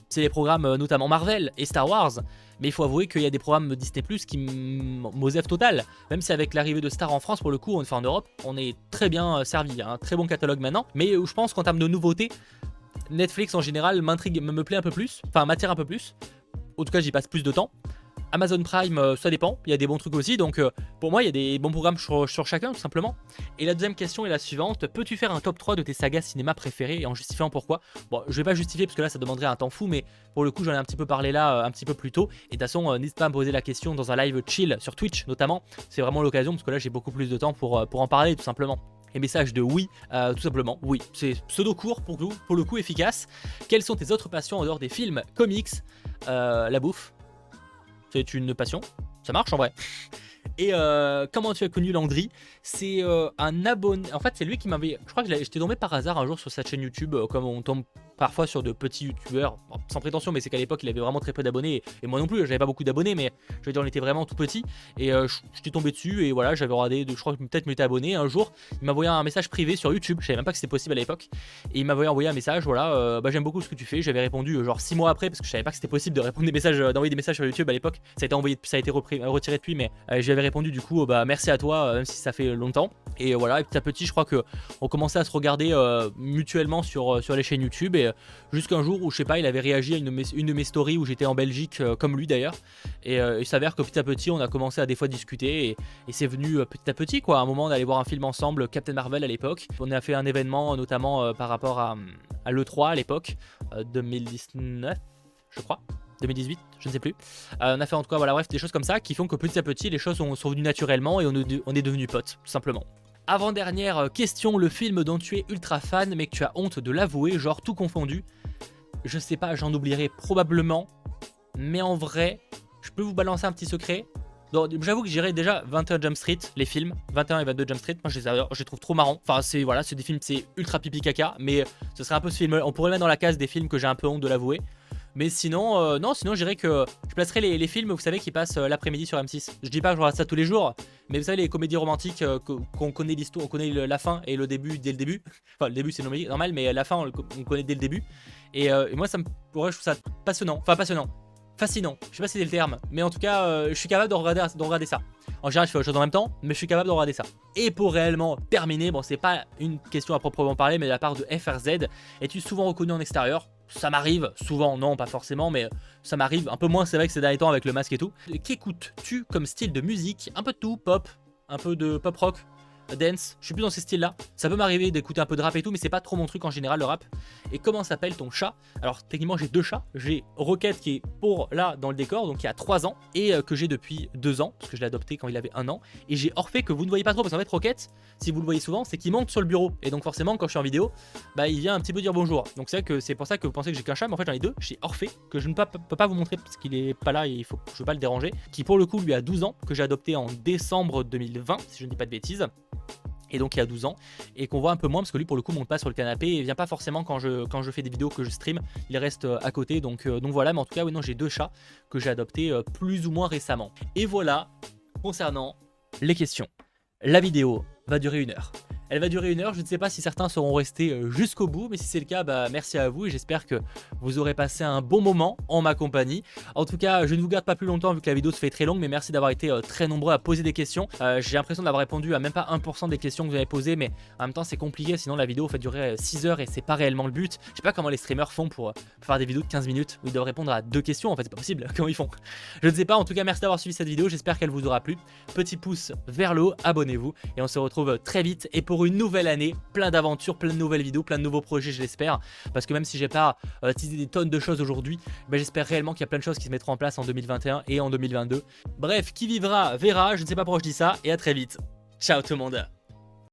C'est les programmes notamment Marvel et Star Wars. Mais il faut avouer qu'il y a des programmes Disney+, qui m'osèvent total. Même si avec l'arrivée de Star en France, pour le coup, enfin en Europe, on est très bien servi. Il y a un très bon catalogue maintenant. Mais je pense qu'en termes de nouveautés, Netflix en général m'intrigue, me plaît un peu plus. Enfin, m'attire un peu plus. En tout cas, j'y passe plus de temps. Amazon Prime, ça dépend, il y a des bons trucs aussi, donc pour moi il y a des bons programmes sur chacun tout simplement. Et la deuxième question est la suivante: peux-tu faire un top 3 de tes sagas cinéma préférées et en justifiant pourquoi? Bon, je vais pas justifier parce que là ça demanderait un temps fou, mais pour le coup j'en ai un petit peu parlé là un petit peu plus tôt. Et de toute façon n'hésite pas à me poser la question dans un live chill sur Twitch notamment, c'est vraiment l'occasion parce que là j'ai beaucoup plus de temps pour en parler tout simplement. Et message de oui, tout simplement, oui. C'est pseudo court pour le coup efficace. Quelles sont tes autres passions en dehors des films, comics, la bouffe? C'est une passion, ça marche en vrai. Et comment tu as connu Landry? C'est un abonné. En fait, c'est lui qui m'avait. Je crois que j'étais tombé par hasard un jour sur sa chaîne YouTube, comme on tombe parfois sur de petits youtubeurs, bon, sans prétention, mais c'est qu'à l'époque il avait vraiment très peu d'abonnés. Et moi non plus, j'avais pas beaucoup d'abonnés, mais je veux dire, on était vraiment tout petit. Et j'étais tombé dessus, et voilà, j'avais regardé, je crois que peut-être m'étais abonné. Un jour, il m'a envoyé un message privé sur YouTube, je savais même pas que c'était possible à l'époque. Et il m'avait envoyé un message, voilà, j'aime beaucoup ce que tu fais. J'avais répondu genre 6 mois après, parce que je savais pas que c'était possible de répondre des messages, d'envoyer des messages sur YouTube à l'époque. Ça a été retiré depuis, mais j'avais répondu du coup, merci à toi, même si ça fait longtemps. Et voilà, et petit à petit, je crois que on commençait à se regarder mutuellement sur les chaînes YouTube. Et jusqu'un jour où, je sais pas, il avait réagi à une de mes stories où j'étais en Belgique, comme lui d'ailleurs. Et il s'avère que petit à petit, on a commencé à des fois discuter. Et c'est venu petit à petit, quoi. À un moment, on allait voir un film ensemble, Captain Marvel à l'époque. On a fait un événement, notamment par rapport à l'E3 à l'époque, 2019, je crois. 2018, je ne sais plus. On a fait en tout cas, voilà, bref, des choses comme ça qui font que petit à petit, les choses sont venues naturellement et on est devenus potes, tout simplement. Avant-dernière question, le film dont tu es ultra fan mais que tu as honte de l'avouer, genre tout confondu. Je sais pas, j'en oublierai probablement, mais en vrai, je peux vous balancer un petit secret. J'avoue que j'irai déjà 21 Jump Street, les films, 21 et 22 Jump Street, moi je les adore, je les trouve trop marrants. Enfin c'est voilà, c'est des films, c'est ultra pipi caca, mais ce serait un peu ce film, on pourrait le mettre dans la case des films que j'ai un peu honte de l'avouer. Mais sinon, non, sinon je dirais que je placerai les films, vous savez, qui passent l'après-midi sur M6. Je dis pas que je regarde ça tous les jours, mais vous savez, les comédies romantiques qu'on connaît l'histoire, on connaît la fin et le début dès le début. Enfin, le début c'est normal, mais la fin on connaît dès le début. Et moi, je trouve ça passionnant. Enfin, passionnant. Fascinant. Je sais pas si c'est le terme, mais en tout cas, je suis capable de regarder ça. En général, je fais autre chose en même temps, mais je suis capable de regarder ça. Et pour réellement terminer, bon, c'est pas une question à proprement parler, mais de la part de FRZ, es-tu souvent reconnu en extérieur? Ça m'arrive, souvent, non, pas forcément, mais ça m'arrive. Un peu moins, c'est vrai que ces derniers temps avec le masque et tout. Qu'écoutes-tu comme style de musique? Un peu de tout, pop, un peu de pop rock, dance, je suis plus dans ces styles là. Ça peut m'arriver d'écouter un peu de rap et tout, mais c'est pas trop mon truc en général, le rap. Et comment s'appelle ton chat? Alors techniquement j'ai deux chats. J'ai Rocket qui est pour là dans le décor, donc il y a 3 ans, et que j'ai depuis 2 ans, parce que je l'ai adopté quand il avait 1 an. Et j'ai Orphée que vous ne voyez pas trop, parce qu'en fait Rocket, si vous le voyez souvent, c'est qu'il monte sur le bureau. Et donc forcément quand je suis en vidéo, bah il vient un petit peu dire bonjour. Donc c'est pour ça que vous pensez que j'ai qu'un chat, mais en fait j'en ai deux. J'ai Orphée, que je ne peux pas vous montrer parce qu'il est pas là et je veux pas le déranger, qui pour le coup lui a 12 ans, que j'ai adopté en décembre 2020, si je ne dis pas de bêtises. Et donc il y a 12 ans, et qu'on voit un peu moins parce que lui pour le coup monte pas sur le canapé et vient pas forcément quand je fais des vidéos que je stream, il reste à côté, donc voilà. Mais en tout cas oui, non, j'ai 2 chats que j'ai adoptés plus ou moins récemment. Et voilà concernant les questions. La vidéo va durer 1 heure. Elle va durer 1 heure, je ne sais pas si certains seront restés jusqu'au bout, mais si c'est le cas, bah merci à vous et j'espère que vous aurez passé un bon moment en ma compagnie. En tout cas, je ne vous garde pas plus longtemps vu que la vidéo se fait très longue, mais merci d'avoir été très nombreux à poser des questions. J'ai l'impression d'avoir répondu à même pas 1% des questions que vous avez posées, mais en même temps c'est compliqué, sinon la vidéo fait durer 6 heures et c'est pas réellement le but. Je sais pas comment les streamers font pour faire des vidéos de 15 minutes où ils doivent répondre à 2 questions, en fait c'est pas possible, comment ils font? Je ne sais pas, en tout cas merci d'avoir suivi cette vidéo, j'espère qu'elle vous aura plu. Petit pouce vers le haut, abonnez-vous et on se retrouve très vite et pour une nouvelle année, plein d'aventures, plein de nouvelles vidéos, plein de nouveaux projets je l'espère, parce que même si j'ai pas teasé des tonnes de choses aujourd'hui, ben, j'espère réellement qu'il y a plein de choses qui se mettront en place en 2021 et en 2022. Bref, qui vivra verra, je ne sais pas pourquoi je dis ça, et à très vite. Ciao tout le monde.